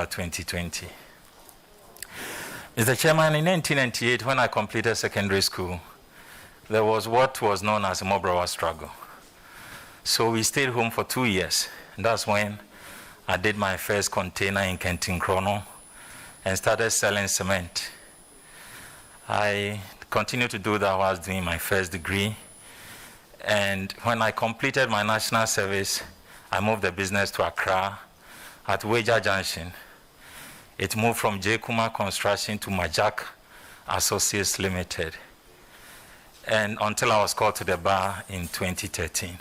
2020. Mr. Chairman, in 1998, when I completed secondary school, there was what was known as a Mobrawa struggle. So we stayed home for 2 years. And that's when I did my first container in Kencity and started selling cement. I continued to do that while I was doing my first degree. And when I completed my national service, I moved the business to Accra at Weja Junction. It moved from J. Kumar Construction to Majak Associates Limited. And until I was called to the bar in 2013.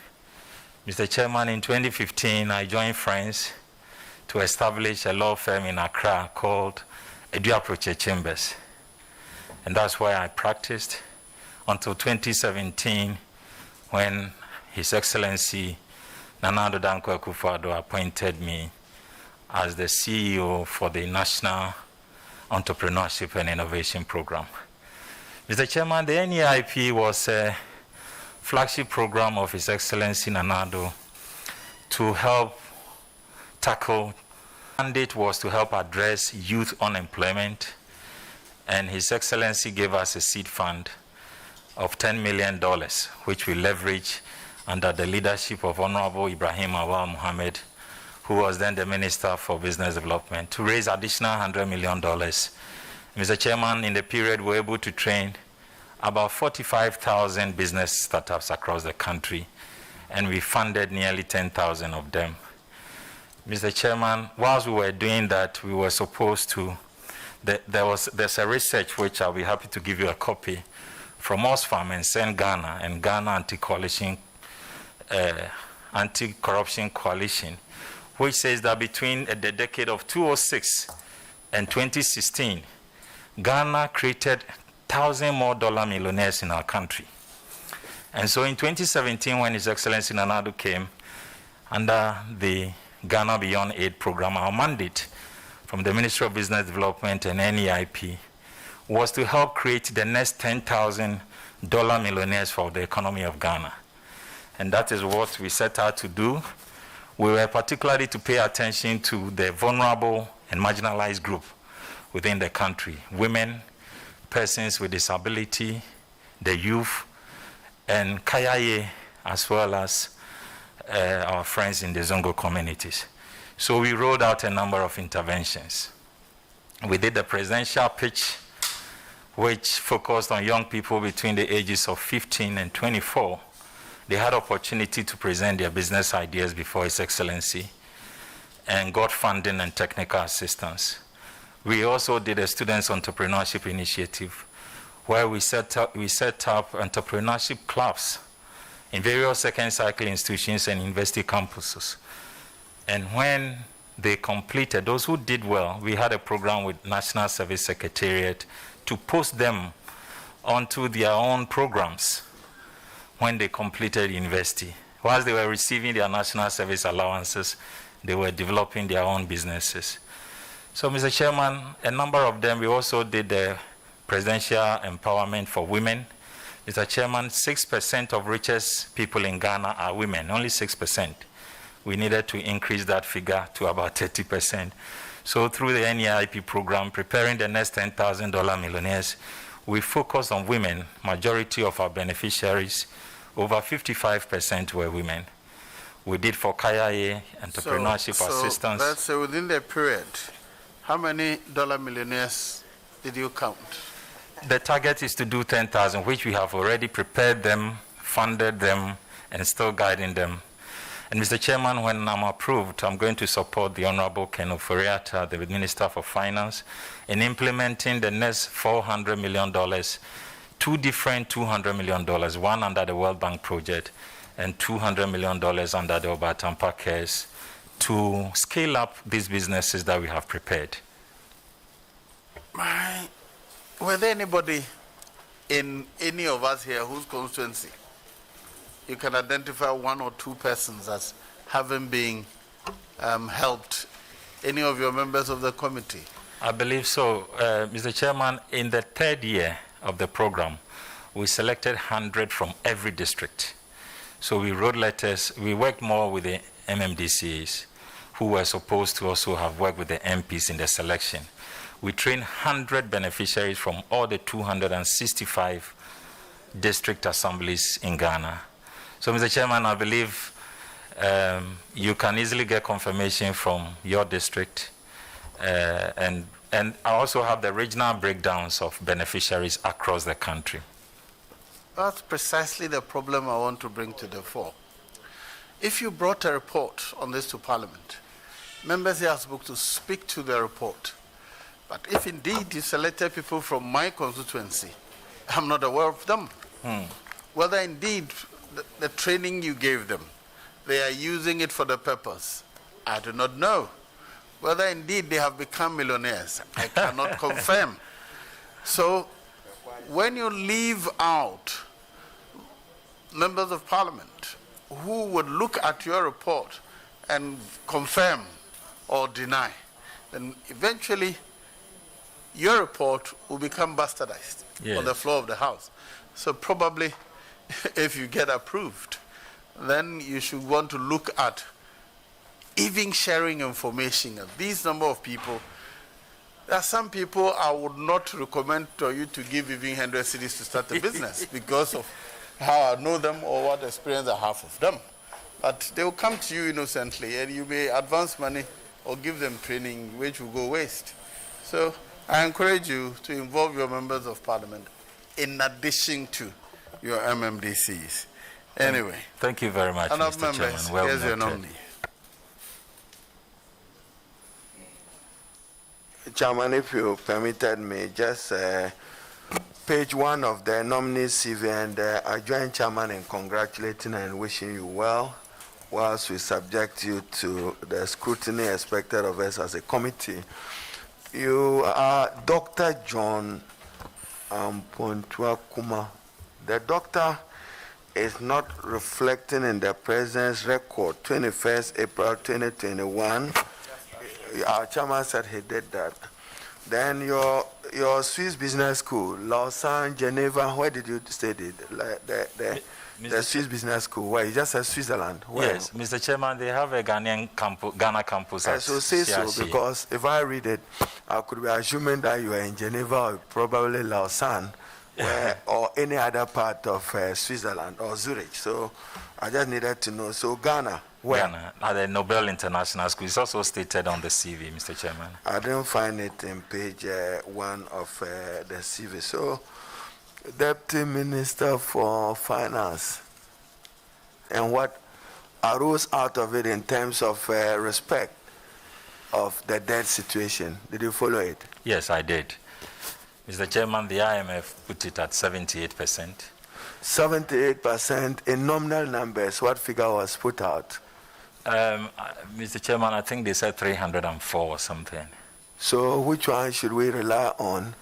Mr. Chairman, in 2015, I joined friends to establish a law firm in Accra called Agyapong Chambers. And that's where I practiced until 2017, when His Excellency Nana Addo Dankwa Akufo-Addo appointed me as the CEO for the National Entrepreneurship and Innovation Program. Mr. Chairman, the NEIP was a flagship program of His Excellency Nana Addo to help tackle. The mandate was to help address youth unemployment, and His Excellency gave us a seed fund of $10 million, which we leveraged under the leadership of Honorable Ibrahim Awal Mohammed, who was then the Minister for Business Development, to raise additional $100 million. Mr. Chairman, in the period, we were able to train about 45,000 business startups across the country, and we funded nearly 10,000 of them. Mr. Chairman, whilst we were doing that, we were supposed to, there's a research which I'll be happy to give you a copy from Oxfam and send Ghana and Ghana Anti-Corruption Coalition, which says that between the decade of 2006 and 2016, Ghana created 1,000 more dollar millionaires in our country. And so in 2017, when His Excellency Nana Addo came under the Ghana Beyond Aid program, our mandate from the Ministry of Business Development and NEIP was to help create the next 10,000 dollar millionaires for the economy of Ghana. And that is what we set out to do. We were particularly to pay attention to the vulnerable and marginalized group within the country: women, persons with disability, the youth, and Kayaye, as well as our friends in the Zongo communities. So we rolled out a number of interventions. We did the presidential pitch, which focused on young people between the ages of 15 and 24. They had opportunity to present their business ideas before His Excellency and got funding and technical assistance. We also did a Students' Entrepreneurship Initiative, where we set up entrepreneurship clubs in various second cycle institutions and university campuses. And when they completed, those who did well, we had a program with National Service Secretariat to post them onto their own programs when they completed university. Whilst they were receiving their national service allowances, they were developing their own businesses. So, Mr. Chairman, a number of them, we also did the presidential empowerment for women. Mr. Chairman, 6% of richest people in Ghana are women, only 6%. We needed to increase that figure to about 30%. So through the NEIP program, preparing the next $10,000 millionaires, we focused on women. Majority of our beneficiaries, over 55% were women. We did for Kayaye entrepreneurship assistance. Let's say within the period, how many dollar millionaires did you count? The target is to do 10,000, which we have already prepared them, funded them, and still guiding them. And Mr. Chairman, when I'm approved, I'm going to support the Honorable Ken Ofori-Atta, the Minister for Finance, in implementing the next $400 million, two different $200 million, one under the World Bank project and $200 million under the Obatampa Cares, to scale up these businesses that we have prepared. Were there anybody in any of us here whose constituency you can identify one or two persons as having been helped? Any of your members of the committee? I believe so. Mr. Chairman, in the third year of the program, we selected 100 from every district. So we wrote letters. We worked more with the MMDCs, who were supposed to also have worked with the MPs in the selection. We trained 100 beneficiaries from all the 265 district assemblies in Ghana. So, Mr. Chairman, I believe you can easily get confirmation from your district, and I also have the regional breakdowns of beneficiaries across the country. That's precisely the problem I want to bring to the fore. If you brought a report on this to Parliament, members here are supposed to speak to the report. But if indeed you selected people from my constituency, I'm not aware of them. Whether indeed the training you gave them, they are using it for the purpose, I do not know. Whether indeed they have become millionaires, I cannot confirm. So when you leave out members of Parliament who would look at your report and confirm or deny, then eventually your report will become bastardized on the floor of the House. So probably if you get approved, then you should want to look at even sharing information. These number of people, there are some people I would not recommend to you to give even 100 cedis to start a business because of how I know them or what experience I have of them. But they will come to you innocently and you may advance money or give them training which will go waste. So I encourage you to involve your members of Parliament in addition to your MMDCs. Anyway. Thank you very much, Mr. Chairman. Well here's your noted. nominee. Chairman, if you permitted me, just page 1 of the nominees CV, and I join Chairman in congratulating and wishing you well, whilst we subject you to the scrutiny expected of us as a committee. You are Dr. John Pontua Kuma. The doctor is not reflecting in the President's record, 21st April 2021. Our chairman said he did that. Then your Swiss Business School, Lausanne, Geneva, where did you study? The Swiss Business School, where? You just said Switzerland. Where? Yes, Mr. Chairman, they have a Ghana campus. I should say so, because if I read it, I could be assuming that you are in Geneva or probably Lausanne, or any other part of Switzerland or Zurich. So I just needed to know. So Ghana, where? Ghana, at the Nobel International School. It's also stated on the CV, Mr. Chairman. I didn't find it in page 1 of the CV. So, Deputy Minister for Finance, and what arose out of it in terms of respect of the debt situation. Did you follow it? Yes, I did. Mr. Chairman, the IMF put it at 78%. 78% in nominal numbers. What figure was put out? Mr. Chairman, I think they said 304 or something. So which one should we rely on?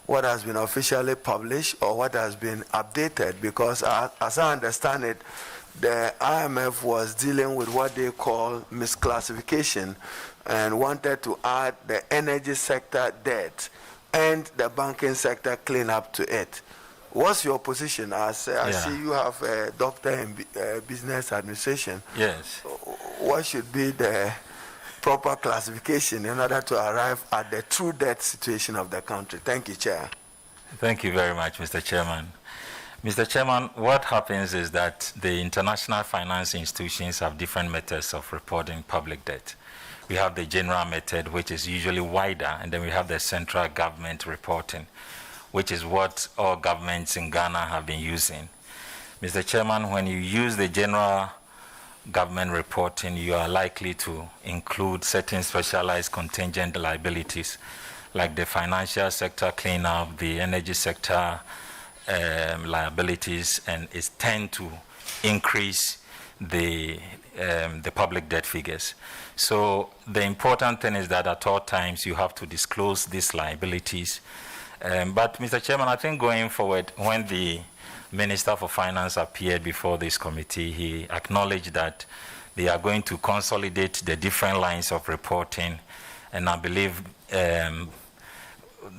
What has been officially published or what has been updated? Because as I understand it, the IMF was dealing with what they call misclassification and wanted to add the energy sector debt and the banking sector cleanup to it. What's your position? I see you have a doctor in business administration. Yes. What should be the proper classification in order to arrive at the true debt situation of the country? Thank you, Chair. Thank you very much, Mr. Chairman. Mr. Chairman, what happens is that the international finance institutions have different methods of reporting public debt. We have the general method, which is usually wider, and then we have the central government reporting, which is what all governments in Ghana have been using. Mr. Chairman, when you use the general government reporting, you are likely to include certain specialized contingent liabilities, like the financial sector cleanup, the energy sector liabilities, and it tend to increase the public debt figures. So the important thing is that at all times you have to disclose these liabilities. But Mr. Chairman, I think going forward, when the Minister for Finance appeared before this committee, he acknowledged that they are going to consolidate the different lines of reporting, and I believe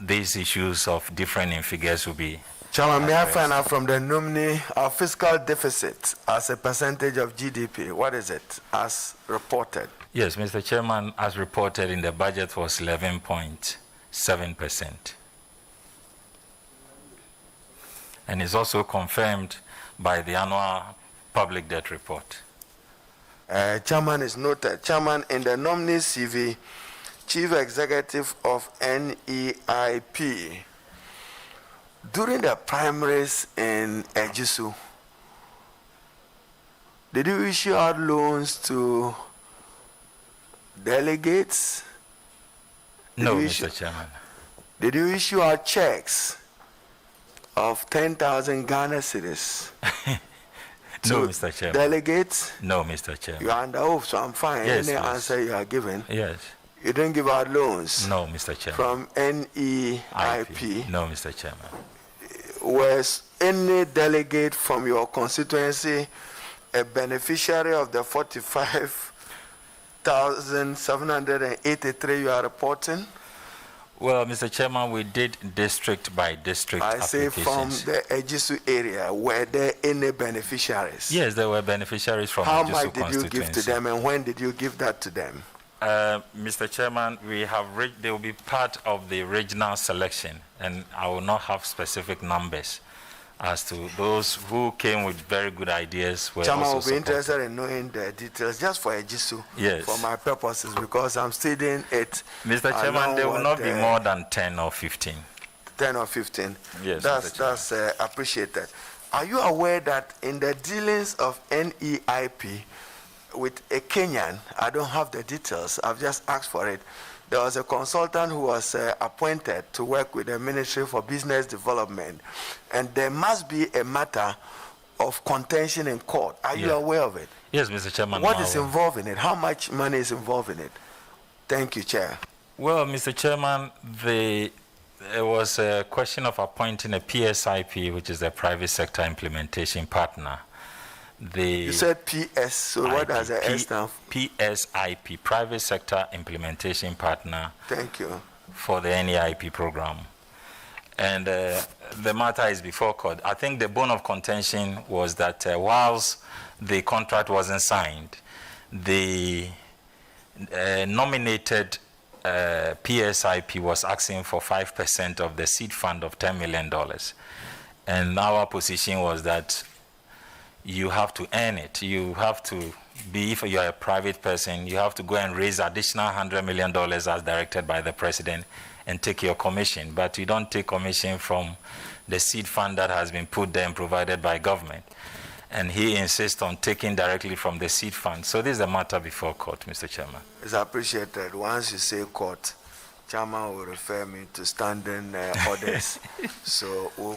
these issues of different figures will be Chairman, may I address. find out from the nominee our fiscal deficit as a percentage of GDP? What is it as reported? Yes, Mr. Chairman, as reported in the budget was 11.7%. And is also confirmed by the annual public debt report. Chairman is noted. Chairman, in the nominee CV, Chief Executive of NEIP, during the primaries in Ejisu, did you issue out loans to delegates? No, Mr. Chairman. Did you issue out checks of 10,000 Ghana cedis? No, Mr. Chairman. Delegates? No, Mr. Chairman. You are under oath, so I'm fine. Yes, Any please. answer you are given? Yes. You didn't give out loans? No, Mr. Chairman. From NEIP? No, Mr. Chairman. Was any delegate from your constituency a beneficiary of the 45,783 you are reporting? Well, Mr. Chairman, we did district by district I say applications. from the Ejisu area, were there any beneficiaries? Yes, there were beneficiaries from How Ejisu much did you give to constituency. them and when did you give that to them? Mr. Chairman, they will be part of the regional selection, and I will not have specific numbers as to those who came with very good ideas. Chairman, also will be supported. interested in knowing the details just for Ejisu. Yes. For my purposes, because I'm studying it. Mr. Chairman, there will not be more than 10 or 15. 10 or 15. Yes, That's appreciated. Are you aware that in the dealings of NEIP with a Kenyan, I don't have the details, I've just asked for it, there was a consultant who was appointed to work with the Ministry for Business Development, and there must be a matter of contention in court. Are you aware of it? Yes, Mr. Chairman. What is involved in it? How much money is involved in it? Thank you, Chair. Well, Mr. Chairman, there was a question of appointing a PSIP, which is the private sector implementation partner. You said PS, so what does the S stand for? PSIP, Private Sector Implementation Partner. Thank you. For the NEIP program. And the matter is before court. I think the bone of contention was that whilst the contract wasn't signed, the nominated PSIP was asking for 5% of the seed fund of $10 million. And our position was that you have to earn it. You have to be, if you're a private person, you have to go and raise additional $100 million as directed by the president and take your commission. But you don't take commission from the seed fund that has been put there and provided by government. And he insists on taking directly from the seed fund. So this is a matter before court, Mr. Chairman. It's appreciated. Once you say court, Chairman will refer me to standing orders. So we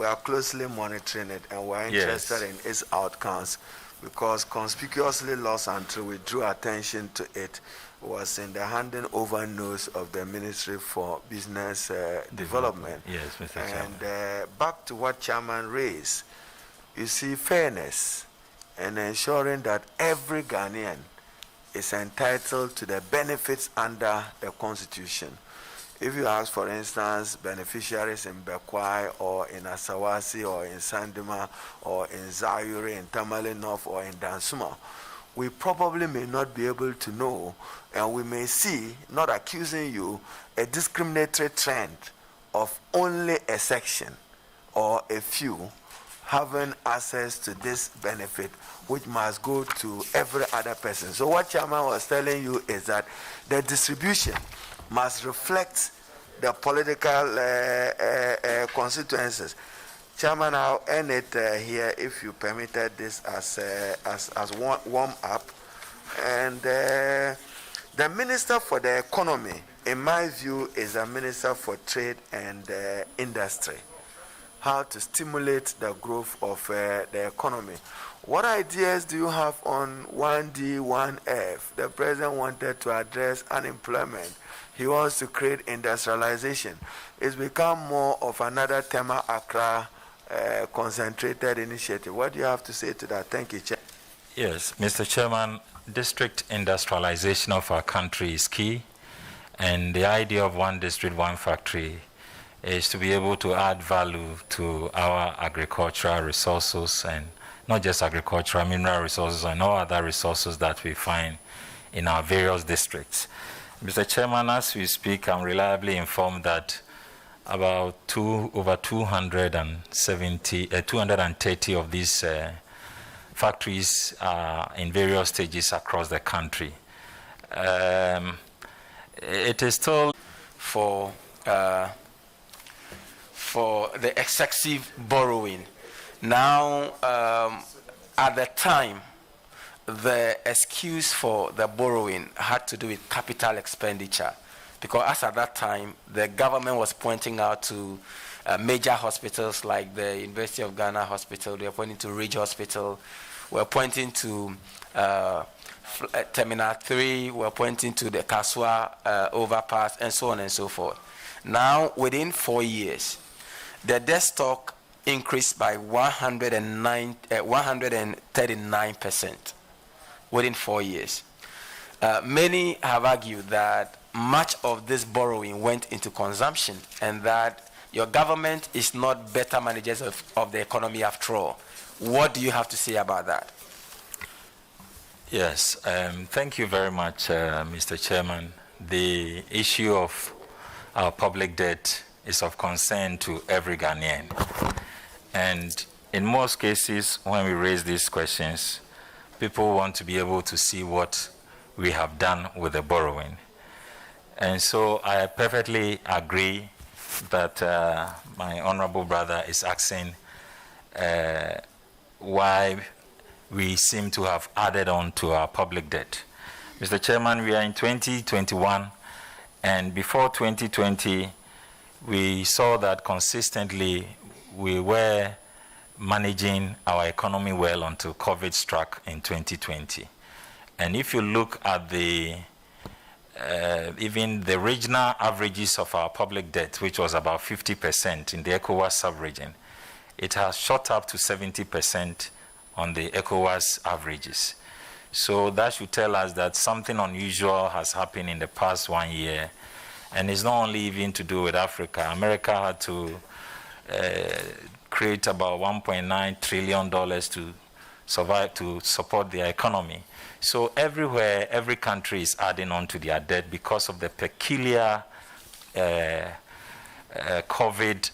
are closely monitoring it, and we're interested in its outcomes, because conspicuously lost until we drew attention to it was in the handing over notes of the Ministry for Business Development. Yes, Mr. Chairman. And back to what Chairman raised, you see, fairness and ensuring that every Ghanaian is entitled to the benefits under the Constitution. If you ask, for instance, beneficiaries in Bekwai or in Asawasi or in Sandima or in Zayure, in Tamale North or in Dansuma, we probably may not be able to know, and we may see, not accusing you, a discriminatory trend of only a section or a few having access to this benefit, which must go to every other person. So what Chairman was telling you is that the distribution must reflect the political constituencies. Chairman, I'll end it here if you permitted this as warm up. And the Minister for the Economy, in my view, is a Minister for Trade and Industry. How to stimulate the growth of the economy. What ideas do you have on 1D, 1F? The President wanted to address unemployment. He wants to create industrialization. It's become more of another Tema Accra concentrated initiative. What do you have to say to that? Thank you, Chair. Yes, Mr. Chairman, district industrialization of our country is key, and the idea of one district, one factory is to be able to add value to our agricultural resources, and not just agricultural, mineral resources and all other resources that we find in our various districts. Mr. Chairman, as we speak, I'm reliably informed that about over 230 of these factories are in various stages across the country. It is still for the excessive borrowing. Now, at the time, the excuse for the borrowing had to do with capital expenditure, because as at that time, the government was pointing out to major hospitals like the University of Ghana Hospital, they were pointing to Ridge Hospital, we're pointing to Terminal 3, we're pointing to the Kaswa overpass, and so on and so forth. Now, within 4 years, the debt stock increased by 139% within 4 years. Many have argued that much of this borrowing went into consumption, and that your government is not better managers of the economy after all. What do you have to say about that? Yes, thank you very much, Mr. Chairman. The issue of our public debt is of concern to every Ghanaian. And in most cases, when we raise these questions, people want to be able to see what we have done with the borrowing. And so I perfectly agree that my honorable brother is asking why we seem to have added on to our public debt. Mr. Chairman, we are in 2021, and before 2020, we saw that consistently we were managing our economy well until COVID struck in 2020. And if you look at the even the regional averages of our public debt, which was about 50% in the ECOWAS sub-region, it has shot up to 70% on the ECOWAS averages. So that should tell us that something unusual has happened in the past 1 year. And it's not only even to do with Africa. America had to create about $1.9 trillion to support their economy. So everywhere, every country is adding on to their debt because of the peculiar COVID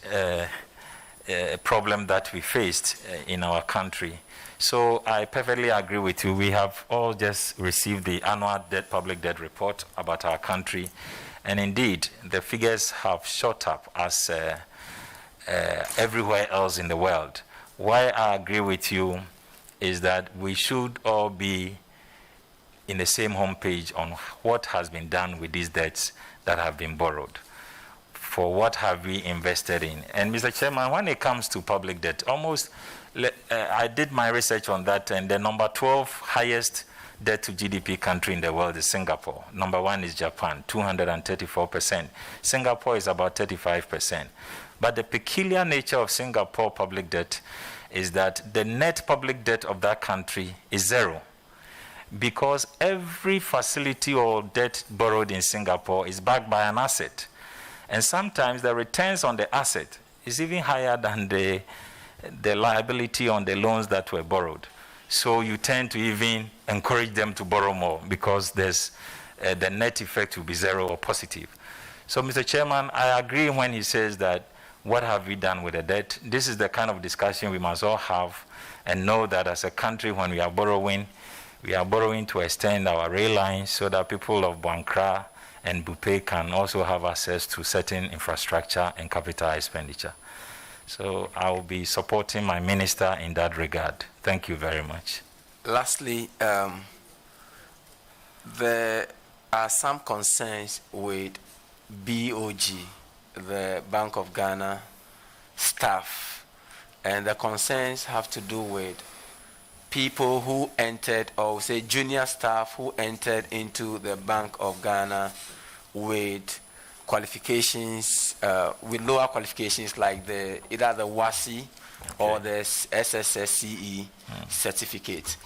problem that we faced in our country. So I perfectly agree with you. We have all just received the annual public debt report about our country. And indeed, the figures have shot up as everywhere else in the world. Why I agree with you is that we should all be in the same homepage on what has been done with these debts that have been borrowed. For what have we invested in? And Mr. Chairman, when it comes to public debt, I did my research on that, and the number 12 highest debt to GDP country in the world is Singapore. Number 1 is Japan, 234%. Singapore is about 35%. But the peculiar nature of Singapore public debt is that the net public debt of that country is zero, because every facility or debt borrowed in Singapore is backed by an asset. And sometimes the returns on the asset is even higher than the liability on the loans that were borrowed. So you tend to even encourage them to borrow more, because there's the net effect will be zero or positive. So, Mr. Chairman, I agree when he says that what have we done with the debt? This is the kind of discussion we must all have, and know that as a country, when we are borrowing to extend our rail lines so that people of Bankra and Bupe can also have access to certain infrastructure and capital expenditure. So I will be supporting my minister in that regard. Thank you very much. Lastly, there are some concerns with BOG, the Bank of Ghana staff, and the concerns have to do with people who entered, or say junior staff who entered into the Bank of Ghana with qualifications, with lower qualifications like either the WASI or the SSSCE certificate.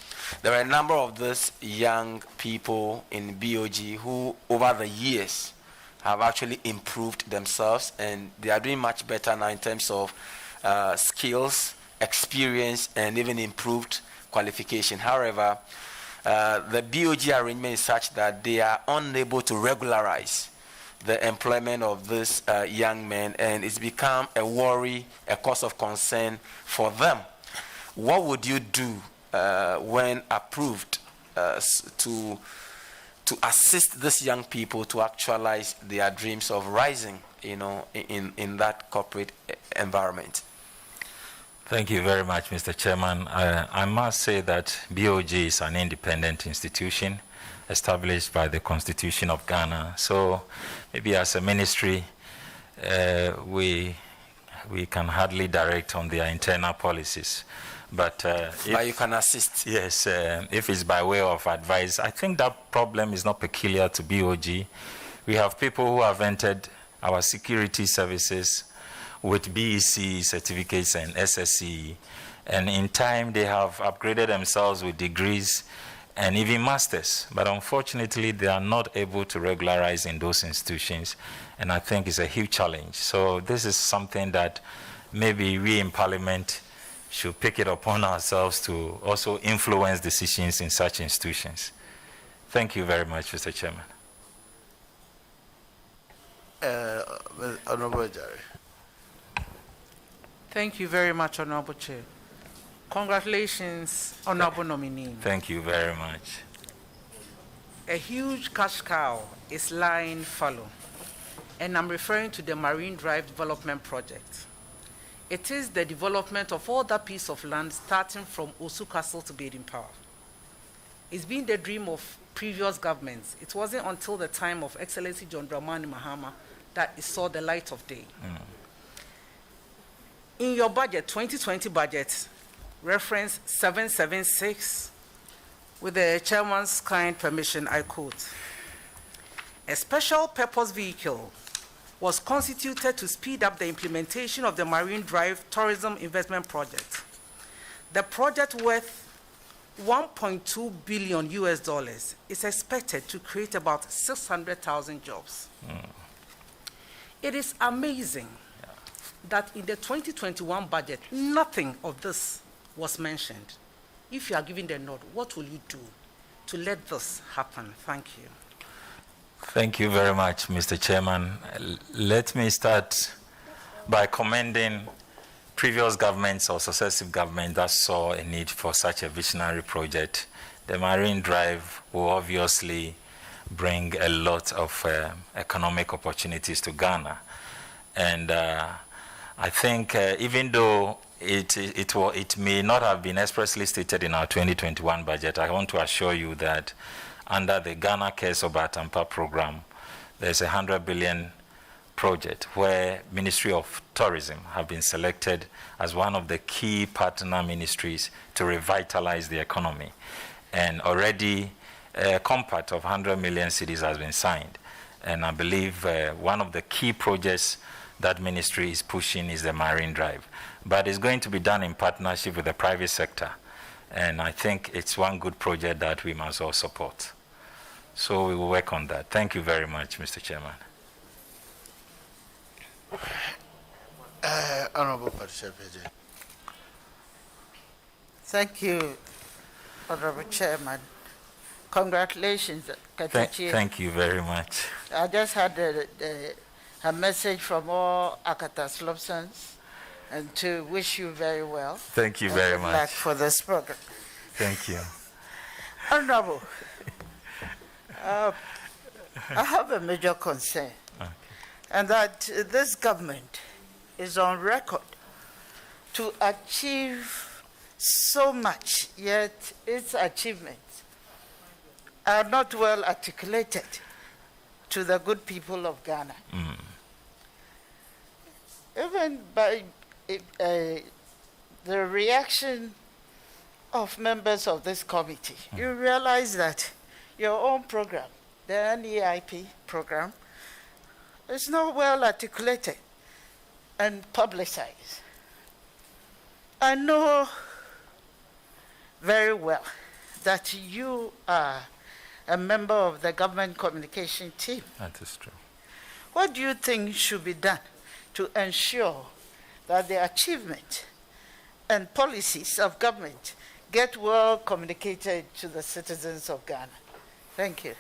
There are a number of these young people in BOG who, over the years, have actually improved themselves, and they are doing much better now in terms of skills, experience, and even improved qualification. However, the BOG arrangement is such that they are unable to regularize the employment of these young men, and it's become a worry, a cause of concern for them. What would you do when approved to assist these young people to actualize their dreams of rising, in that corporate environment? Thank you very much, Mr. Chairman. I must say that BOG is an independent institution established by the Constitution of Ghana. So maybe as a ministry, we can hardly direct on their internal policies. But you can assist. Yes, if it's by way of advice, I think that problem is not peculiar to BOG. We have people who have entered our security services with BEC certificates and SSCE, and in time they have upgraded themselves with degrees and even masters, but unfortunately they are not able to regularize in those institutions, and I think it's a huge challenge. So this is something that maybe we in Parliament should pick it upon ourselves to also influence decisions in such institutions. Thank you very much, Mr. Chairman. Honorable Jerry. Thank you very much, Honorable Chair. Congratulations, Honorable Nominee. Thank you very much. A huge cash cow is lying fallow, and I'm referring to the Marine Drive Development Project. It is the development of all that piece of land starting from Osu Castle to Baden Power. It's been the dream of previous governments. It wasn't until the time of Excellency John Dramani Mahama that it saw the light of day. In your budget, 2020 budget, reference 776, with the chairman's kind permission, I quote, "A special purpose vehicle was constituted to speed up the implementation of the Marine Drive Tourism Investment Project. The project, worth $1.2 billion is expected to create about 600,000 jobs. It is amazing that in the 2021 budget, nothing of this was mentioned. If you are giving the nod, what will you do to let this happen? Thank you." Thank you very much, Mr. Chairman. Let me start by commending previous governments or successive governments that saw a need for such a visionary project. The Marine Drive will obviously bring a lot of economic opportunities to Ghana. And I think even though it may not have been expressly stated in our 2021 budget, I want to assure you that under the Ghana Cares Obatampa program, there's a 100 billion project where Ministry of Tourism have been selected as one of the key partner ministries to revitalize the economy. And already a compact of 100 million cedis has been signed. And I believe one of the key projects that ministry is pushing is the Marine Drive. But it's going to be done in partnership with the private sector. And I think it's one good project that we must all support. So we will work on that. Thank you very much, Mr. Chairman. Honorable Patricia. Thank you, Honorable Chairman. Congratulations, Kencity. Thank you very much. I just had a message from all Akata Slopsons and to wish you very well. Thank you very much. Good luck for this program. Thank you. Honorable, I have a major concern, and that this government is on record to achieve so much, yet its achievements are not well articulated to the good people of Ghana. Even by the reaction of members of this committee, you realize that your own program, the NEIP program, is not well articulated and publicized. I know very well that you are a member of the government communication team. That is true. What do you think should be done to ensure that the achievement and policies of government get well communicated to the citizens of Ghana? Thank you.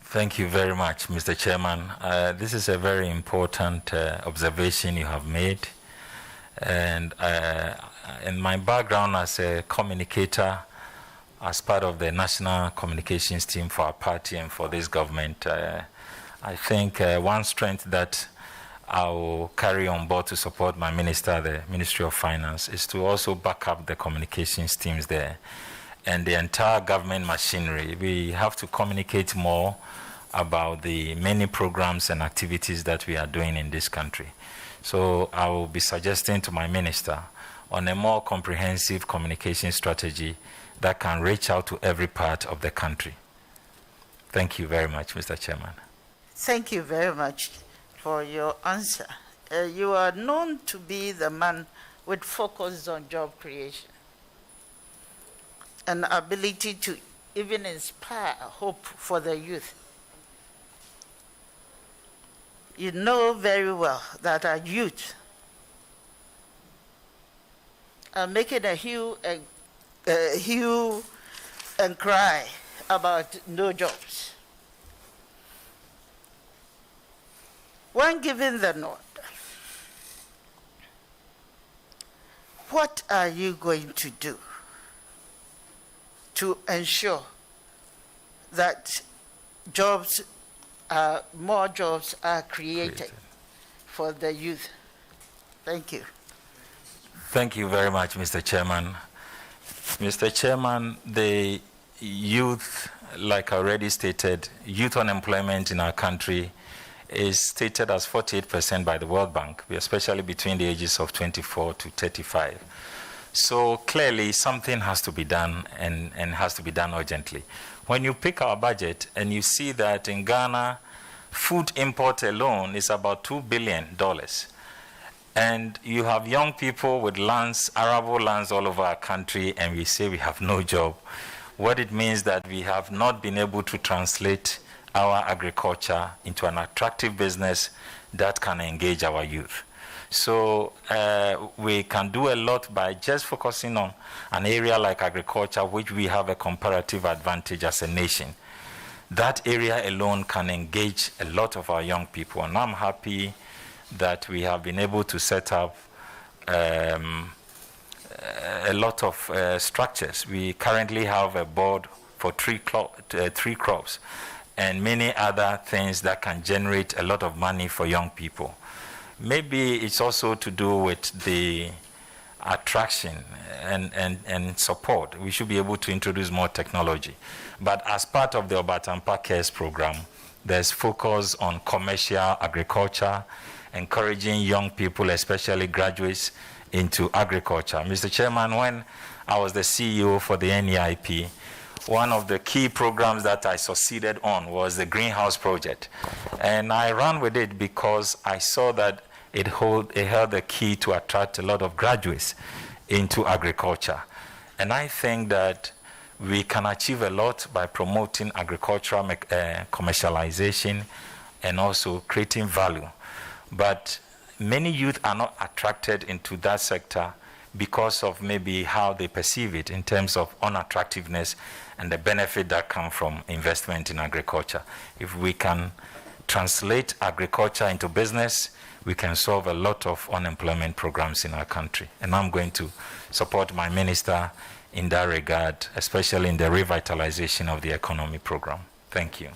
Thank you very much, Mr. Chairman. This is a very important observation you have made. And in my background as a communicator, as part of the national communications team for our party and for this government, I think one strength that I will carry on board to support my minister, the Ministry of Finance, is to also back up the communications teams there and the entire government machinery. We have to communicate more about the many programs and activities that we are doing in this country. So I will be suggesting to my minister on a more comprehensive communication strategy that can reach out to every part of the country. Thank you very much, Mr. Chairman. Thank you very much for your answer. You are known to be the man with focus on job creation and ability to even inspire hope for the youth. You know very well that our youth are making a hue and cry about no jobs. When given the nod, what are you going to do to ensure that more jobs are created for the youth? Thank you. Thank you very much, Mr. Chairman. Mr. Chairman, the youth, like I already stated, youth unemployment in our country is stated as 48% by the World Bank, especially between the ages of 24 to 35. So clearly something has to be done and has to be done urgently. When you pick our budget and you see that in Ghana, food import alone is about $2 billion. And you have young people with lands, arable lands all over our country, and we say we have no job. What it means that we have not been able to translate our agriculture into an attractive business that can engage our youth. So we can do a lot by just focusing on an area like agriculture, which we have a comparative advantage as a nation. That area alone can engage a lot of our young people, and I'm happy that we have been able to set up a lot of structures. We currently have a board for tree crops and many other things that can generate a lot of money for young people. Maybe it's also to do with the attraction and support. We should be able to introduce more technology. But as part of the Obatampa Cares program, there's focus on commercial agriculture, encouraging young people, especially graduates, into agriculture. Mr. Chairman, when I was the CEO for the NEIP, one of the key programs that I succeeded on was the greenhouse project. And I ran with it because I saw that it held the key to attract a lot of graduates into agriculture. And I think that we can achieve a lot by promoting agricultural commercialization and also creating value. But many youth are not attracted into that sector because of maybe how they perceive it in terms of unattractiveness and the benefit that come from investment in agriculture. If we can translate agriculture into business, we can solve a lot of unemployment programs in our country. And I'm going to support my minister in that regard, especially in the revitalization of the economy program. Thank you.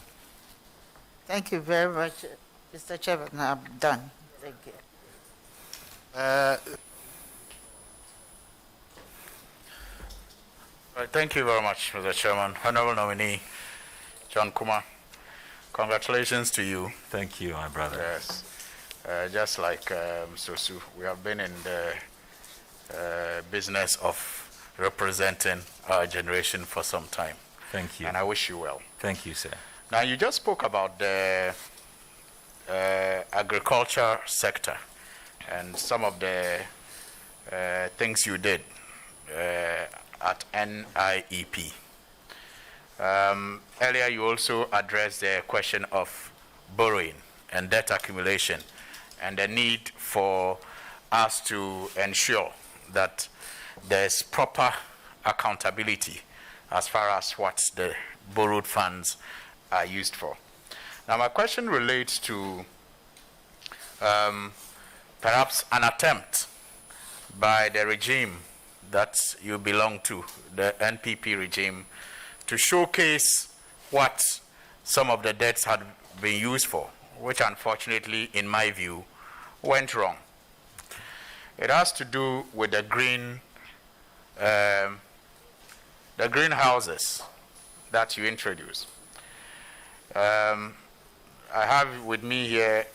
Thank you very much, Mr. Chairman. I'm done. Thank you. Right, thank you very much, Mr. Chairman. Honorable nominee, John Kumar, congratulations to you. Thank you, my brother. Yes. Just like Sosu, we have been in the business of representing our generation for some time. Thank you. And I wish you well. Thank you, sir. Now, you just spoke about the agriculture sector and some of the things you did at NIEP. Earlier, you also addressed the question of borrowing and debt accumulation, and the need for us to ensure that there's proper accountability as far as what the borrowed funds are used for. Now, my question relates to perhaps an attempt by the regime that you belong to, the NPP regime, to showcase what some of the debts had been used for, which unfortunately, in my view, went wrong. It has to do with the greenhouses that you introduced. I have with me here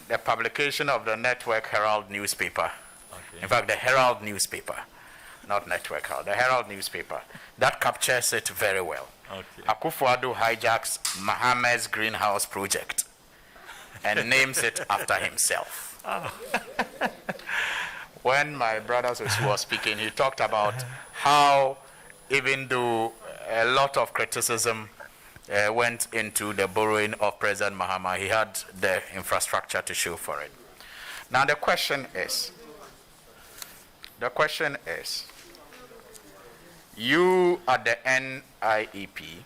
the publication of the Network Herald newspaper. Okay. In fact, the Herald newspaper, not Network Herald, the Herald newspaper. That captures it very well. Okay. Akufo-addo hijacks Mohammed's greenhouse project and names it after himself. Oh. When my brother was speaking, he talked about how, even though a lot of criticism went into the borrowing of President Mahama, he had the infrastructure to show for it. Now the question is, you at the NIEP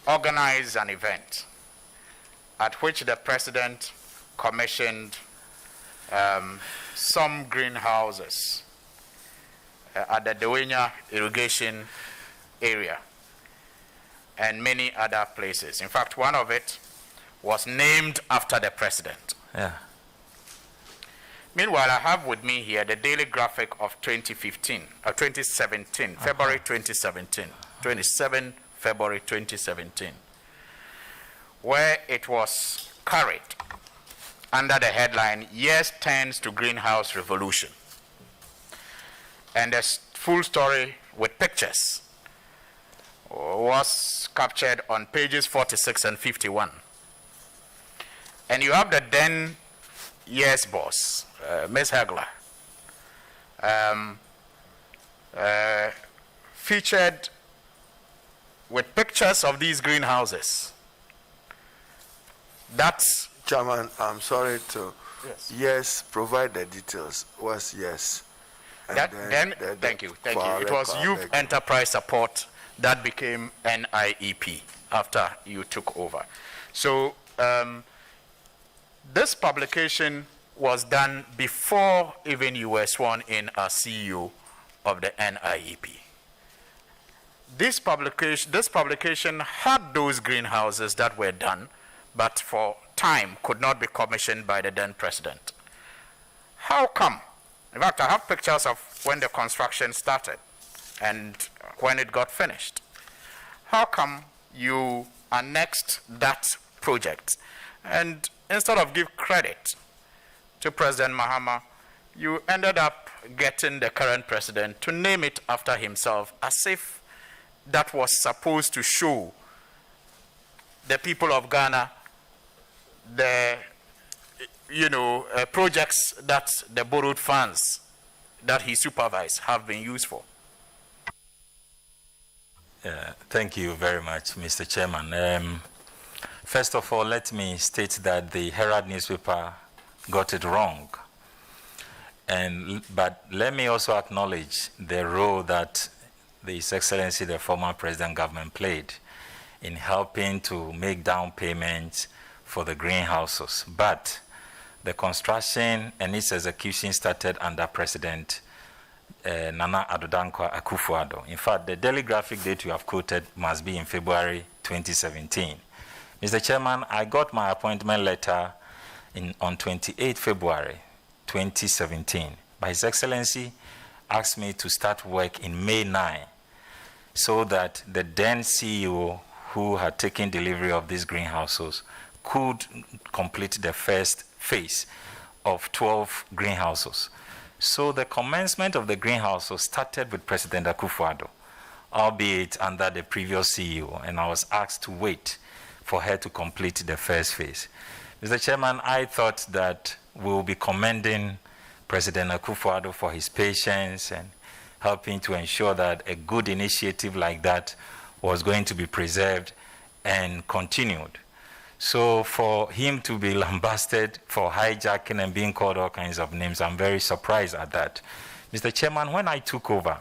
organized an event at which the president commissioned some greenhouses at the Dewenya irrigation area and many other places. In fact, one of it was named after the president. Yeah. Meanwhile, I have with me here the daily graphic of 2017, February 2017, 27 February 2017, where it was carried under the headline, Yes Turns to Greenhouse Revolution. And the full story with pictures was captured on pages 46 and 51. And you have the then Yes boss, Ms. Hagler, featured with pictures of these greenhouses. That's Chairman, I'm sorry to. Yes, provide the details. Was yes. Thank you. It was Youth Enterprise Support that became NIEP after you took over. So this publication was done before even you were sworn in as CEO of the NIEP. This publication had those greenhouses that were done, but for time could not be commissioned by the then president. How come? In fact, I have pictures of when the construction started and when it got finished. How come you annexed that project and instead of give credit to President Mahama, you ended up getting the current president to name it after himself, as if that was supposed to show the people of Ghana the projects that the borrowed funds that he supervised have been used for? Thank you very much, Mr. Chairman. First of all, let me state that the Herald newspaper got it wrong. But let me also acknowledge the role that His Excellency, the former president government, played in helping to make down payments for the greenhouses. But the construction and its execution started under President Nana Addo Dankwa Akufo-Addo. In fact, the daily graphic date you have quoted must be in February 2017. Mr. Chairman, I got my appointment letter on 28 February 2017. But His Excellency asked me to start work in May 9 so that the then CEO who had taken delivery of these greenhouses could complete the first phase of 12 greenhouses. So the commencement of the greenhouses started with President Akufo-Addo, albeit under the previous CEO, and I was asked to wait for her to complete the first phase. Mr. Chairman, I thought that we will be commending President Akufo-Addo for his patience and helping to ensure that a good initiative like that was going to be preserved and continued. So for him to be lambasted for hijacking and being called all kinds of names, I'm very surprised at that. Mr. Chairman, when I took over,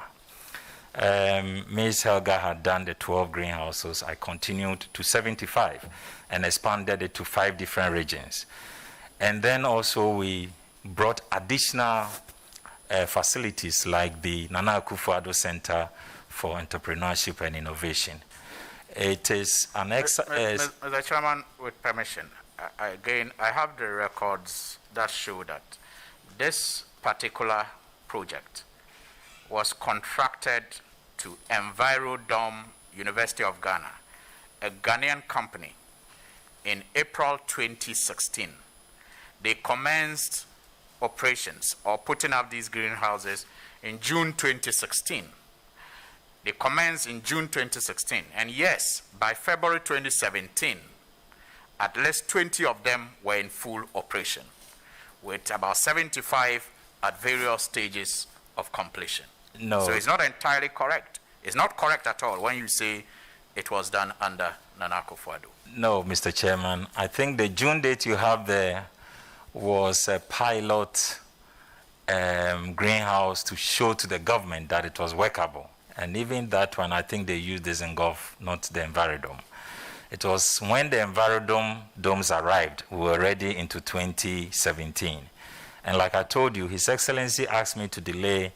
Ms. Helga had done the 12 greenhouses. I continued to 75 and expanded it to 5 different regions. And then also we brought additional facilities like the Nana Akufo-Addo Center for Entrepreneurship and Innovation. It is an Mr. Chairman, with permission, I have the records that show that this particular project was contracted to Envirodome University of Ghana, a Ghanaian company, in April 2016. They commenced operations or putting up these greenhouses in June 2016. They commenced in June 2016, and yes, by February 2017, at least 20 of them were in full operation, with about 75 at various stages of completion. No. So it's not entirely correct. It's not correct at all when you say it was done under Nana Akufo-Addo. No, Mr. Chairman. I think the June date you have there was a pilot greenhouse to show to the government that it was workable. And even that one, I think they used this in Gulf, not the Envirodome. It was when the Envirodome domes arrived, we were already into 2017. And like I told you, His Excellency asked me to delay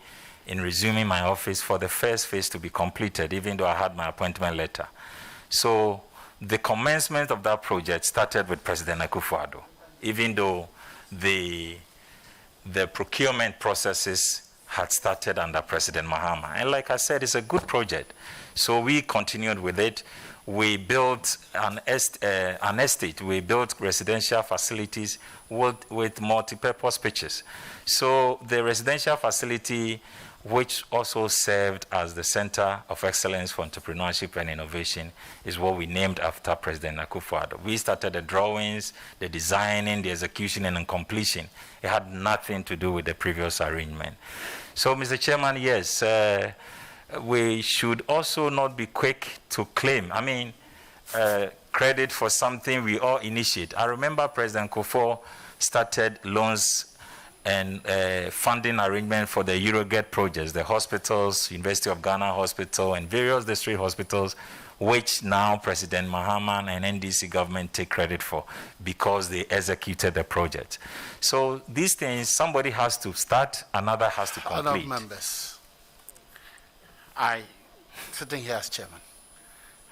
in resuming my office for the first phase to be completed, even though I had my appointment letter. So the commencement of that project started with President Akufo-Addo, even though the procurement processes had started under President Mahama. And like I said, it's a good project. So we continued with it. We built an estate. We built residential facilities with multi-purpose pitches. So the residential facility, which also served as the Center of Excellence for Entrepreneurship and Innovation, is what we named after President Akufo-Addo. We started the drawings, the designing, the execution, and the completion. It had nothing to do with the previous arrangement. So, Mr. Chairman, yes, we should also not be quick to claim, credit for something we all initiate. I remember President Kufuor started loans and funding arrangement for the Eurogate projects, the hospitals, University of Ghana Hospital, and various district hospitals, which now President Mahama and NDC government take credit for because they executed the project. So these things, somebody has to start, another has to complete. Honourable members, sitting here as chairman,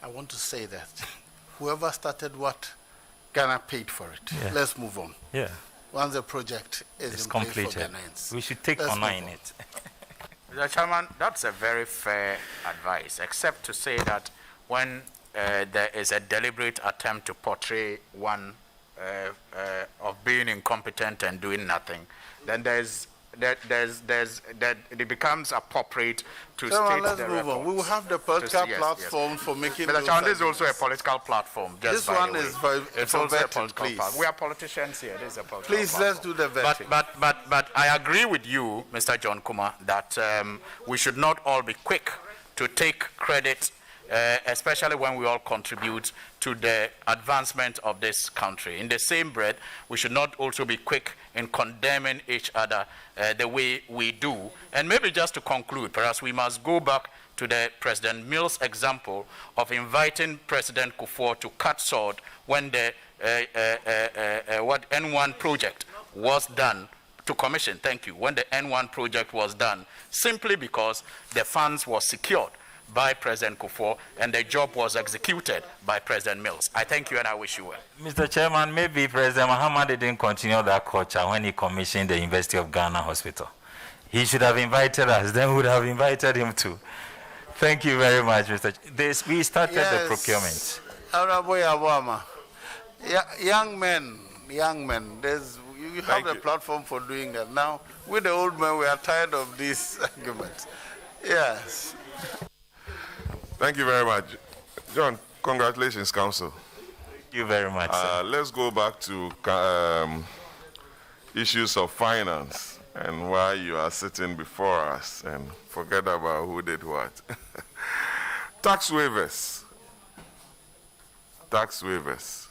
I want to say that whoever started what, Ghana paid for it. Yeah. Let's move on. Yeah. Once the project is in place for Ghanaians. We should take honor in it. Mr. Chairman, that's a very fair advice, except to say that when there is a deliberate attempt to portray one of being incompetent and doing nothing, then it becomes appropriate to state let's the move on. We will have the political platform for making. Mr. Chairman, this is also a political platform. This one is for it's also a vetting, political please. platform. We are politicians here. This is a political Please, platform. let's do the vetting. But I agree with you, Mr. John Kumar, that we should not all be quick to take credit, especially when we all contribute to the advancement of this country. In the same breath, we should not also be quick in condemning each other the way we do. And maybe just to conclude, perhaps we must go back to the President Mills example of inviting President Kufuor to cut sword when the N1 project was done, to commission, thank you, when the N1 project was done, simply because the funds were secured by President Kufuor and the job was executed by President Mills. I thank you and I wish you well. Mr. Chairman, maybe President Mahama didn't continue that culture when he commissioned the University of Ghana Hospital. He should have invited us, then we would have invited him too. Thank you very much, Mr. We started the procurement. Honorable Yawama, young men, you have a platform for doing that. Now, with the old men, we are tired of these arguments. Yes. Thank you very much. John, congratulations, Council. Thank you very much, sir. Let's go back to issues of finance and why you are sitting before us and forget about who did what. Tax waivers. Tax waivers.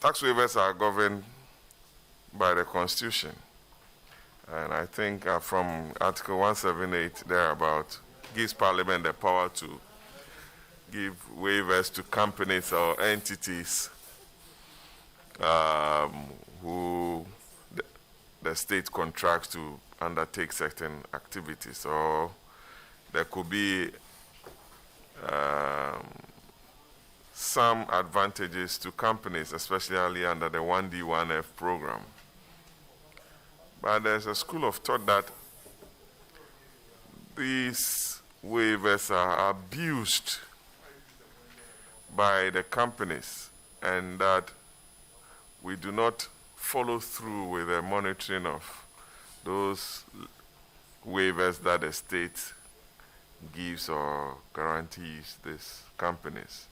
Tax waivers are governed by the Constitution. And I think from Article 178 thereabout gives Parliament the power to give waivers to companies or entities who the state contracts to undertake certain activities, or there could be some advantages to companies, especially under the 1D1F program. But there's a school of thought that these waivers are abused by the companies, and that we do not follow through with the monitoring of those waivers that the state gives or guarantees these companies.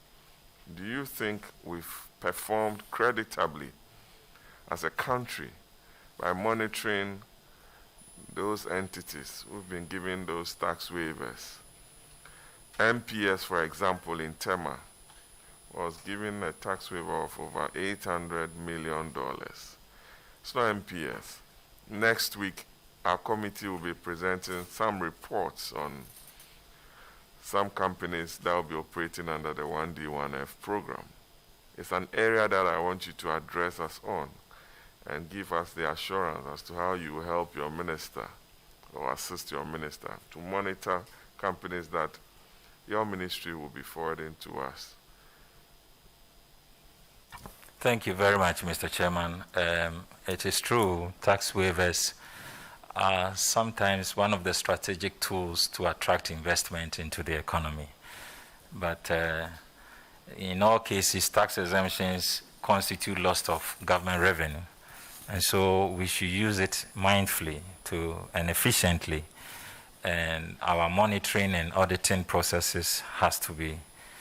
Do you think we've performed creditably as a country by monitoring those entities who've been given those tax waivers? MPS, for example, in Tema, was given a tax waiver of over $800 million. It's not MPS. Next week, our committee will be presenting some reports on some companies that will be operating under the 1D1F program. It's an area that I want you to address us on and give us the assurance as to how you will help your minister or assist your minister to monitor companies that your ministry will be forwarding to us. Thank you very much, Mr. Chairman. It is true, tax waivers are sometimes one of the strategic tools to attract investment into the economy. But in all cases, tax exemptions constitute loss of government revenue. And so we should use it mindfully and efficiently. And our monitoring and auditing processes has to be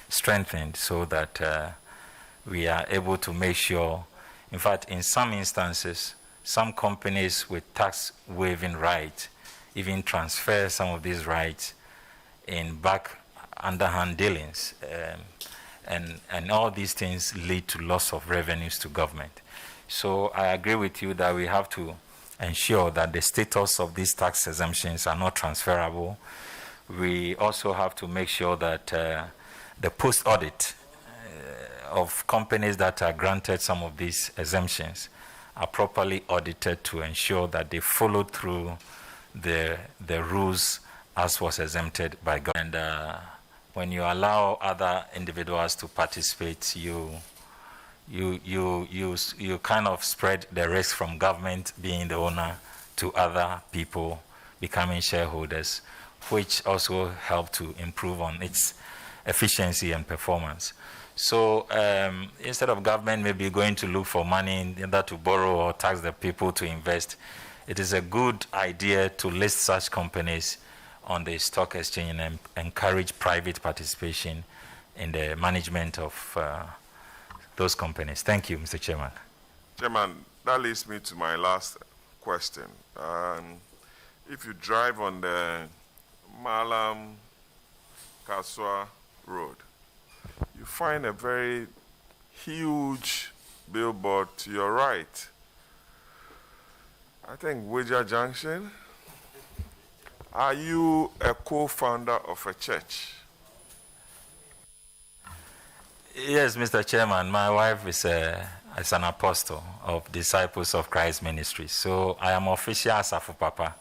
strengthened so that we are able to make sure, in fact, in some instances, some companies with tax waiving rights even transfer some of these rights in back underhand dealings. And all these things lead to loss of revenues to government. So I agree with you that we have to ensure that the status of these tax exemptions are not transferable. We also have to make sure that the post-audit of companies that are granted some of these exemptions are properly audited to ensure that they follow through the rules as was exempted by government. And when you allow other individuals to participate, you kind of spread the risk from government being the owner to other people becoming shareholders, which also help to improve on its efficiency and performance. So instead of government maybe going to look for money either to borrow or tax the people to invest, it is a good idea to list such companies on the stock exchange and encourage private participation in the management of those companies. Thank you, Mr. Chairman. Chairman, that leads me to my last question. If you drive on the Malam Kaswa Road, you find a very huge billboard to your right. I think Wija Junction. Are you a co-founder of a church? Yes, Mr. Chairman. My wife is an apostle of Disciples of Christ Ministry. So I am official Asafu Papa.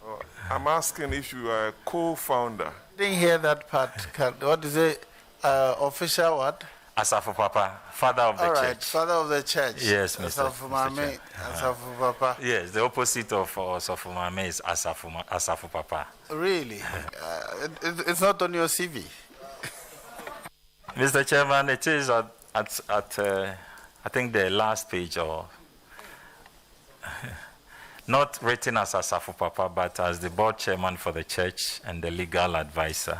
Oh, I'm asking if you are a co-founder. Didn't hear that part. What is it? Official what? Asafu Papa, father of the All right, church. father of the church. Yes, Mr. Asafu Mame, Asafu Papa. Yes, the opposite of Asafu Mame is Asafu Papa. Really? It's not on your CV. Mr. Chairman, it is at I think the last page, or not written as Asafu Papa, but as the board chairman for the church and the legal advisor.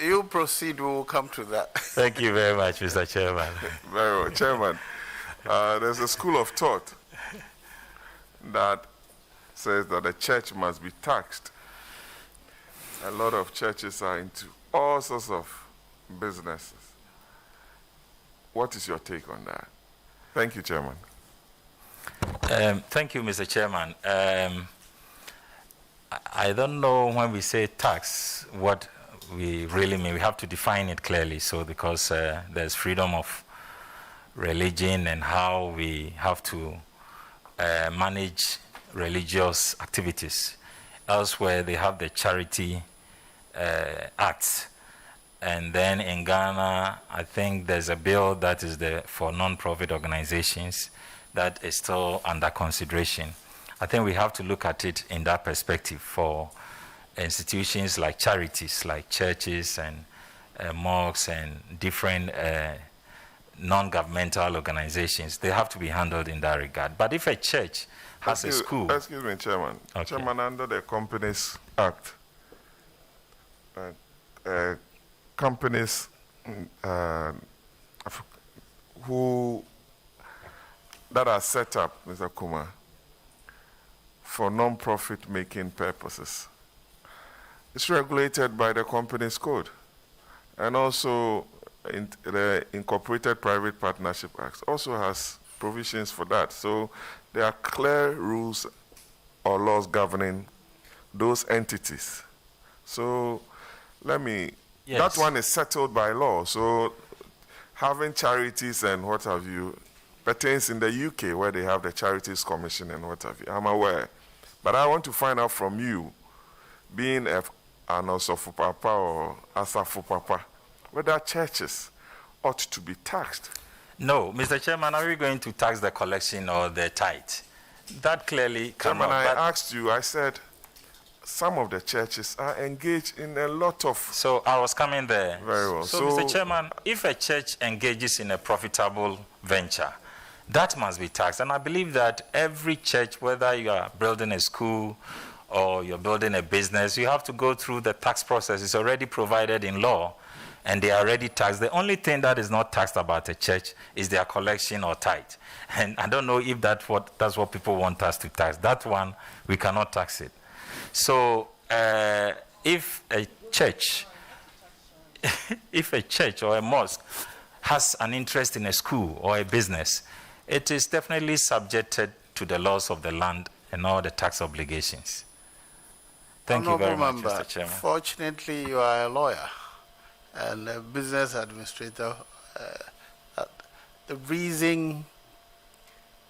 You proceed, we will come to that. Thank you very much, Mr. Chairman. Very well. Chairman, there's a school of thought that says that the church must be taxed. A lot of churches are into all sorts of businesses. What is your take on that? Thank you, Chairman. Thank you, Mr. Chairman. I don't know when we say tax what we really mean. We have to define it clearly, so because there's freedom of religion and how we have to manage religious activities. Elsewhere, they have the charity acts. And then in Ghana, I think there's a bill that is for non-profit organizations that is still under consideration. I think we have to look at it in that perspective for institutions like charities, like churches and mosques and different non-governmental organizations. They have to be handled in that regard. But if a church has a school... Excuse me, Chairman. Okay. Chairman, under the Companies Act, companies that are set up, Mr. Kumar, for non-profit making purposes, it's regulated by the Companies Code. And also the Incorporated Private Partnership Act also has provisions for that. So there are clear rules or laws governing those entities. So that one is settled by law. So having charities and what have you pertains in the UK, where they have the Charities Commission and what have you. I'm aware. But I want to find out from you, being an Osofo-Papa or Asafo-Papa, whether churches ought to be taxed. No, Mr. Chairman, are we going to tax the collection or the tithe? That clearly cannot. Chairman, I asked you, I said, some of the churches are engaged in a lot of... So I was coming there. Very well. So Mr. Chairman, if a church engages in a profitable venture, that must be taxed. And I believe that every church, whether you are building a school or you're building a business, you have to go through the tax process. It's already provided in law, and they are already taxed. The only thing that is not taxed about a church is their collection or tithe. And I don't know if that's what people want us to tax. That one, we cannot tax it. So if a church or a mosque has an interest in a school or a business, it is definitely subjected to the laws of the land and all the tax obligations. Thank you very much, Mr. Chairman. Fortunately, you are a lawyer and a business administrator. The reason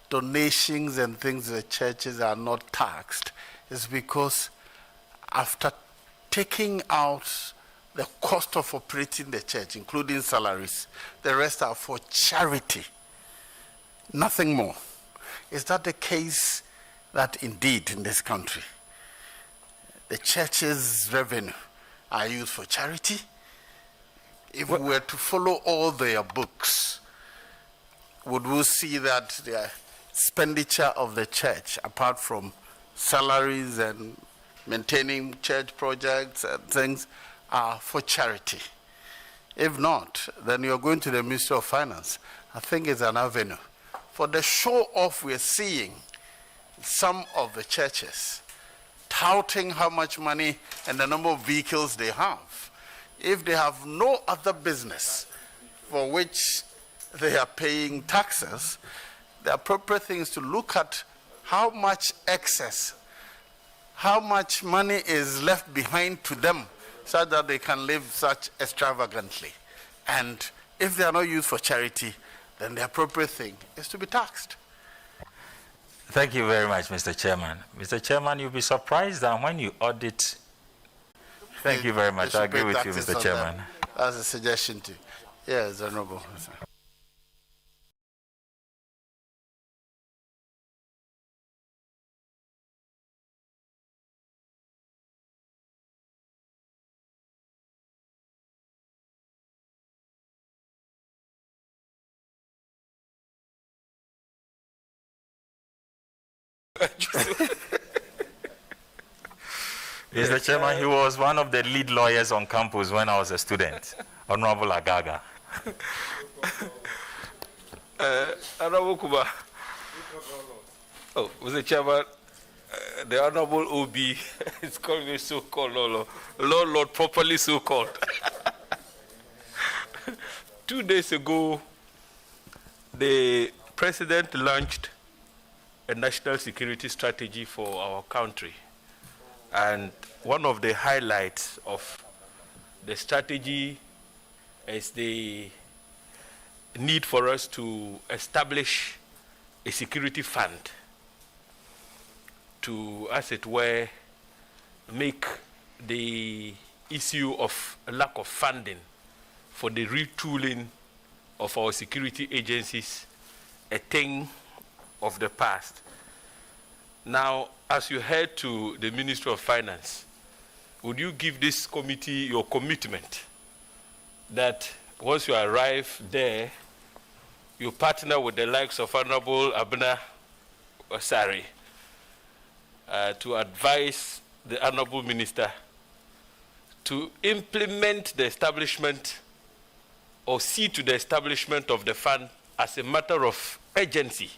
donations and things to the churches are not taxed is because after taking out the cost of operating the church, including salaries, the rest are for charity. Nothing more. Is that the case that indeed in this country, the church's revenue are used for charity? If we were to follow all their books, would we see that the expenditure of the church, apart from salaries and maintaining church projects and things, are for charity? If not, then you're going to the Ministry of Finance. I think it's an avenue. For the show-off we're seeing, some of the churches touting how much money and the number of vehicles they have. If they have no other business for which they are paying taxes, the appropriate thing is to look at how much excess, how much money is left behind to them so that they can live such extravagantly. And if they are not used for charity, then the appropriate thing is to be taxed. Thank you very much, Mr. Chairman. Mr. Chairman, you'll be surprised that when you audit... Thank you very much. I agree with you, Mr. Chairman. That's a suggestion too. Yes, Honorable. Mr. Chairman, he was one of the lead lawyers on campus when I was a student, Honorable Agaga. Honorable Kuba. Oh, Mr. Chairman, the Honorable OB is calling me so-called Lord, properly so-called. 2 days ago, the President launched a national security strategy for our country. And one of the highlights of the strategy is the need for us to establish a security fund to, as it were, make the issue of a lack of funding for the retooling of our security agencies a thing of the past. Now, as you head to the Ministry of Finance, would you give this committee your commitment that once you arrive there, you partner with the likes of Honorable Abena Osari to advise the Honorable Minister to implement the establishment or see to the establishment of the fund as a matter of urgency,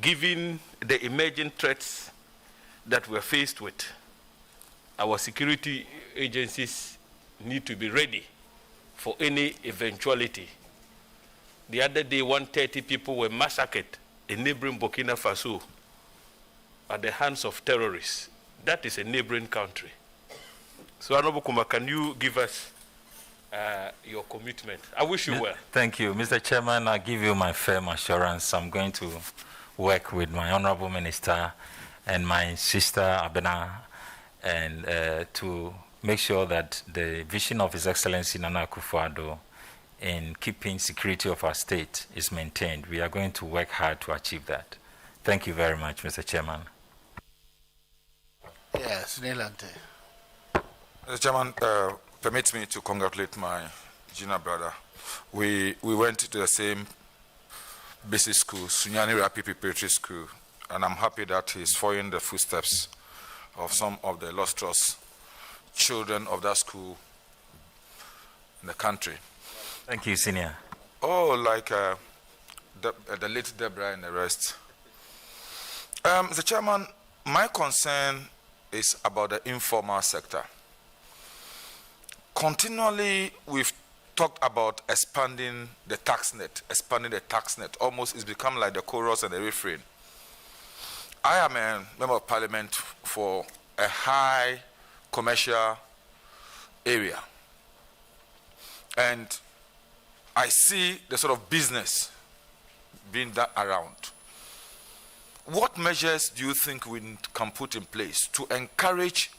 given the emerging threats that we're faced with? Our security agencies need to be ready for any eventuality. The other day, 130 people were massacred in neighboring Burkina Faso at the hands of terrorists. That is a neighboring country. So, Honorable Kuma, can you give us your commitment? I wish you well. Thank you. Mr. Chairman, I give you my firm assurance. I'm going to work with my Honorable Minister and my sister, Abena, and to make sure that the vision of His Excellency Nana Akufo-Addo in keeping security of our state is maintained. We are going to work hard to achieve that. Thank you very much, Mr. Chairman. Yes, Nilante. Mr. Chairman, permit me to congratulate my junior brother. We went to the same basic school, Sunyani Rapi Preparatory School, and I'm happy that he's following the footsteps of some of the illustrious children of that school in the country. Thank you, Senior. Oh, like the late Deborah and the rest. Mr. Chairman, my concern is about the informal sector. Continually, we've talked about expanding the tax net. Almost it's become like the chorus and the refrain. I am a member of parliament for a high commercial area. And I see the sort of business being done around. What measures do you think we can put in place to encourage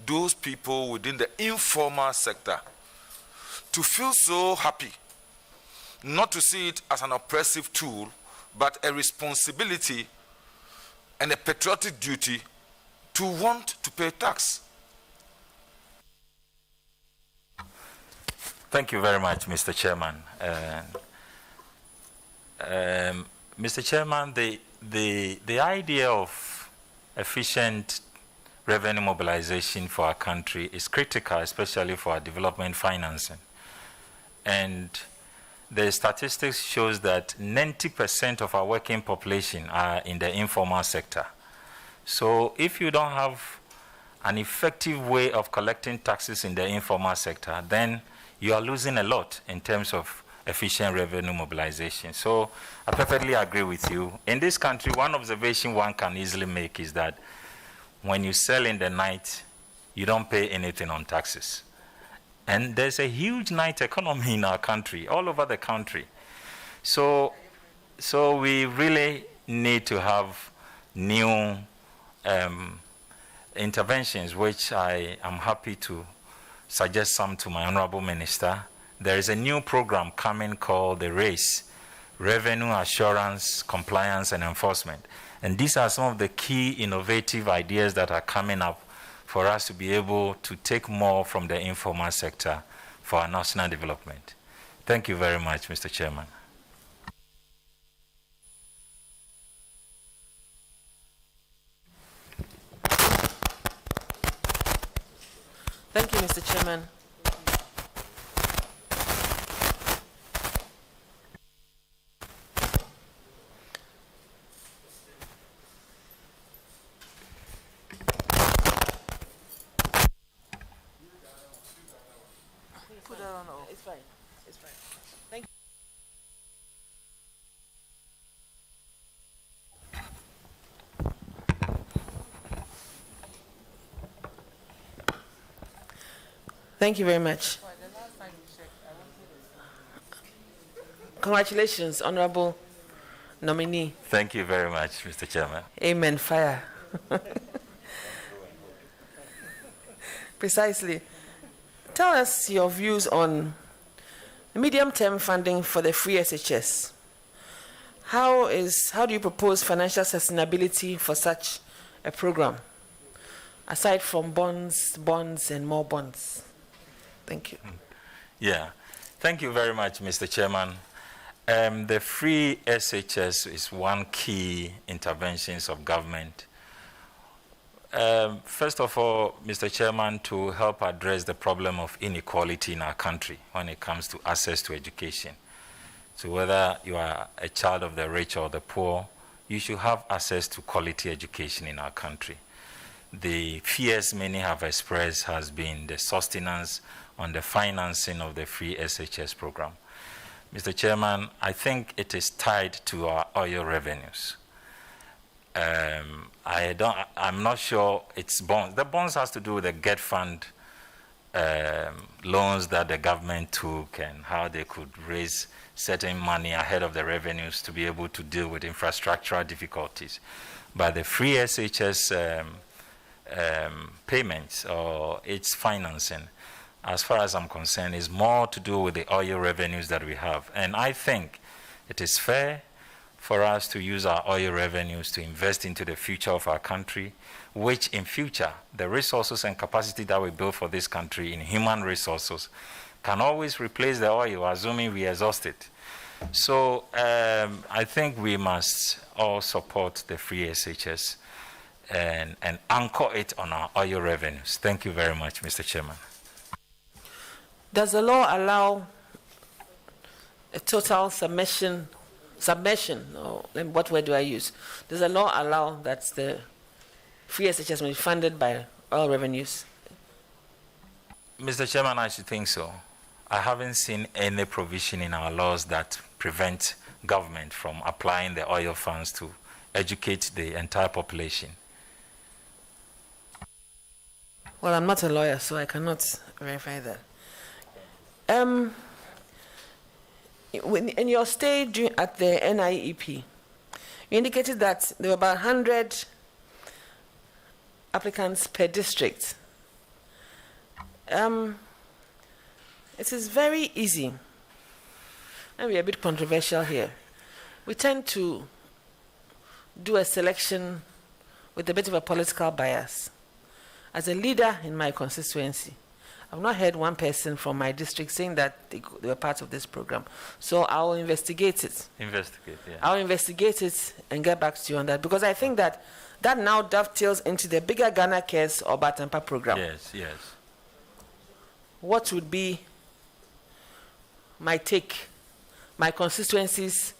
those people within the informal sector to feel so happy, not to see it as an oppressive tool, but a responsibility and a patriotic duty to want to pay tax? Thank you very much, Mr. Chairman. Mr. Chairman, the idea of efficient revenue mobilization for our country is critical, especially for our development financing. And the statistics shows that 90% of our working population are in the informal sector. So if you don't have an effective way of collecting taxes in the informal sector, then you are losing a lot in terms of efficient revenue mobilization. So I perfectly agree with you. In this country, one observation one can easily make is that when you sell in the night, you don't pay anything on taxes. And there's a huge night economy in our country, all over the country. So we really need to have new interventions, which I am happy to suggest some to my Honorable Minister. There is a new program coming called the RACE, Revenue Assurance, Compliance and Enforcement. And these are some of the key innovative ideas that are coming up for us to be able to take more from the informal sector for our national development. Thank you very much, Mr. Chairman. Thank you, Mr. Chairman. Put that on. It's fine. It's fine. Thank you. Thank you very much. Congratulations, Honorable Nominee. Thank you very much, Mr. Chairman. Amen. Fire. Precisely. Tell us your views on medium-term funding for the free SHS. How do you propose financial sustainability for such a program, aside from bonds, and more bonds? Thank you. Yeah. Thank you very much, Mr. Chairman. The free SHS is one key interventions of government. First of all, Mr. Chairman, to help address the problem of inequality in our country when it comes to access to education. So whether you are a child of the rich or the poor, you should have access to quality education in our country. The fears many have expressed has been the sustenance on the financing of the free SHS program. Mr. Chairman, I think it is tied to our oil revenues. I'm not sure it's bonds. The bonds has to do with the GET fund loans that the government took and how they could raise certain money ahead of the revenues to be able to deal with infrastructural difficulties. But the free SHS payments or its financing, as far as I'm concerned, is more to do with the oil revenues that we have. And I think it is fair for us to use our oil revenues to invest into the future of our country, which in future, the resources and capacity that we build for this country in human resources can always replace the oil, assuming we exhaust it. So I think we must all support the free SHS and anchor it on our oil revenues. Thank you very much, Mr. Chairman. Does the law allow a total submission, or what word do I use? Does the law allow that the free SHS will be funded by oil revenues? Mr. Chairman, I should think so. I haven't seen any provision in our laws that prevent government from applying the oil funds to educate the entire population. Well, I'm not a lawyer, so I cannot verify that. In your stay at the NIEP, you indicated that there were about 100 applicants per district. It is very easy, and we're a bit controversial here. We tend to do a selection with a bit of a political bias. As a leader in my constituency, I've not heard one person from my district saying that they were part of this program. So I'll investigate it. Investigate, yeah. I'll investigate it and get back to you on that, because I think that now dovetails into the bigger Ghana Cares or Batampa program. Yes, yes. What would be my take, my constituency's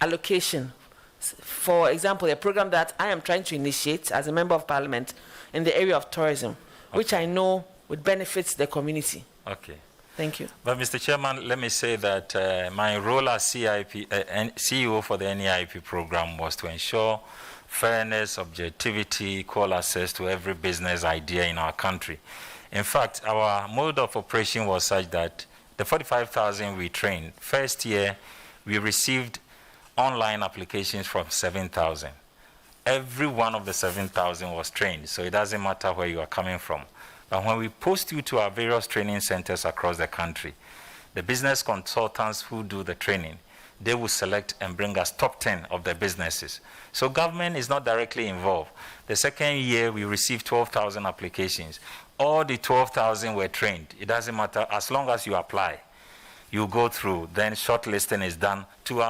allocation? For example, a program that I am trying to initiate as a member of parliament in the area of tourism, which I know would benefit the community. Okay. Thank you. But Mr. Chairman, let me say that my role as CEO for the NEIP program was to ensure fairness, objectivity, equal access to every business idea in our country. In fact, our mode of operation was such that the 45,000 we trained, first year we received online applications from 7,000. Every one of the 7,000 was trained, so it doesn't matter where you are coming from. But when we post you to our various training centers across the country, the business consultants who do the training, they will select and bring us top 10 of the businesses. So government is not directly involved. The second year, we received 12,000 applications. All the 12,000 were trained. It doesn't matter, as long as you apply, you go through, then shortlisting is done.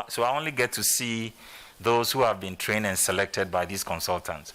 So I only get to see those who have been trained and selected by these consultants.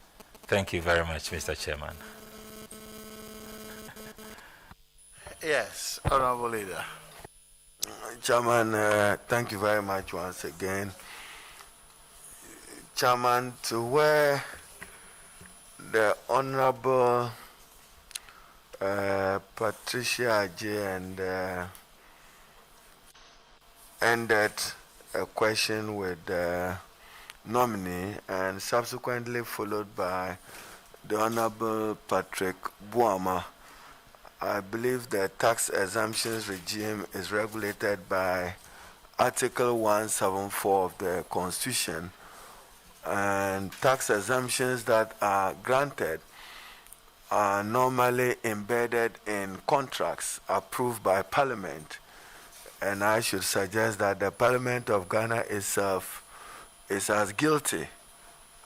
Thank you very much, Mr. Chairman. Yes, Honorable Leader. Chairman, thank you very much once again. Chairman, to where the Honorable Patricia Ajay and ended a question with the nominee and subsequently followed by the Honorable Patrick Buama, I believe the tax exemptions regime is regulated by Article 174 of the Constitution, and tax exemptions that are granted are normally embedded in contracts approved by Parliament. And I should suggest that the Parliament of Ghana itself is as guilty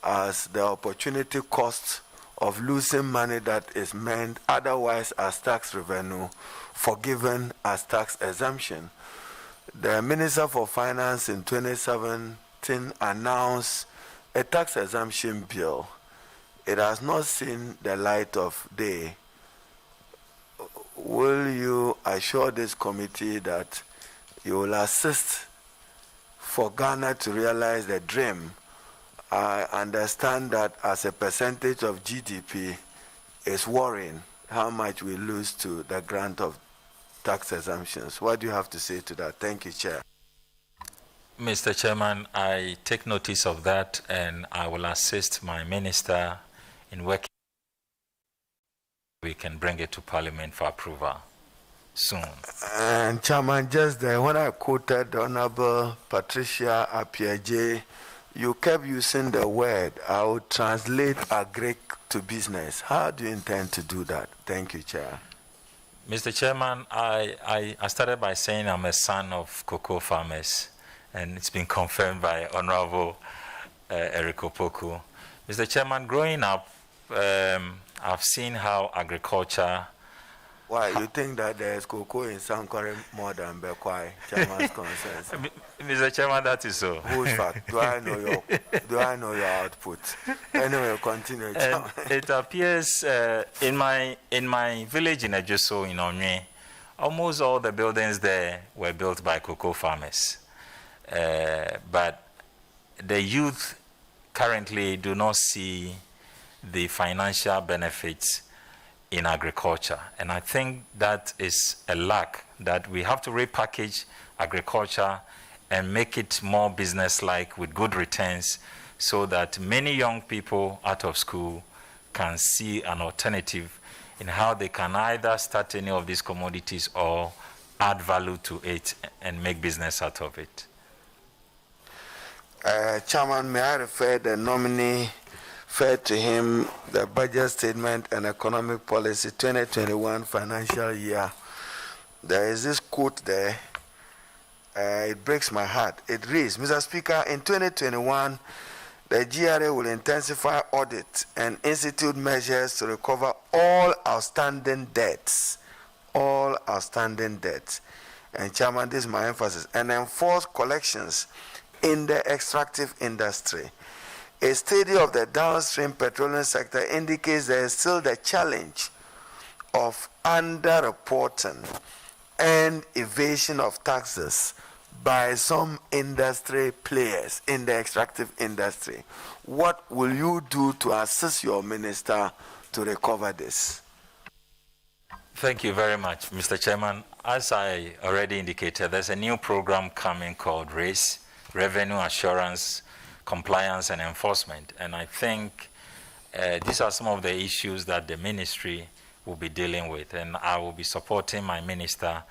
as the opportunity cost of losing money that is meant otherwise as tax revenue, forgiven as tax exemption. The Minister for Finance in 2017 announced a tax exemption bill. It has not seen the light of day. Will you assure this committee that you will assist for Ghana to realize the dream? I understand that as a percentage of GDP, it's worrying how much we lose to the grant of tax exemptions. What do you have to say to that? Thank you, Chair. Mr. Chairman, I take notice of that and I will assist my minister in working. We can bring it to Parliament for approval soon. And Chairman, just there, when I quoted the Honorable Patricia Ajay, you kept using the word, I will translate agric to business. How do you intend to do that? Thank you, Chair. Mr. Chairman, I started by saying I'm a son of cocoa farmers, and it's been confirmed by Honorable Eric Opoku. Mr. Chairman, growing up, I've seen how agriculture... Why, you think that there's cocoa in Sankore more than Bekwai, Chairman's concerns? Mr. Chairman, that is so. Whose fact? Do I know your output? Anyway, continue, Chairman. It appears in my village in Agyapong in Onwe, almost all the buildings there were built by cocoa farmers. But the youth currently do not see the financial benefits in agriculture. And I think that is a lack, that we have to repackage agriculture and make it more business-like with good returns so that many young people out of school can see an alternative in how they can either start any of these commodities or add value to it and make business out of it. Chairman, may I refer the nominee to him the budget statement and economic policy 2021 financial year. There is this quote there. It breaks my heart. It reads, Mr. Speaker, in 2021, the GRA will intensify audit and institute measures to recover all outstanding debts. All outstanding debts. And Chairman, this is my emphasis. And enforce collections in the extractive industry. A study of the downstream petroleum sector indicates there is still the challenge of underreporting and evasion of taxes by some industry players in the extractive industry. What will you do to assist your minister to recover this? Thank you very much, Mr. Chairman. As I already indicated, there's a new program coming called RACE, Revenue Assurance, Compliance and Enforcement. And I think these are some of the issues that the ministry will be dealing with. And I will be supporting my minister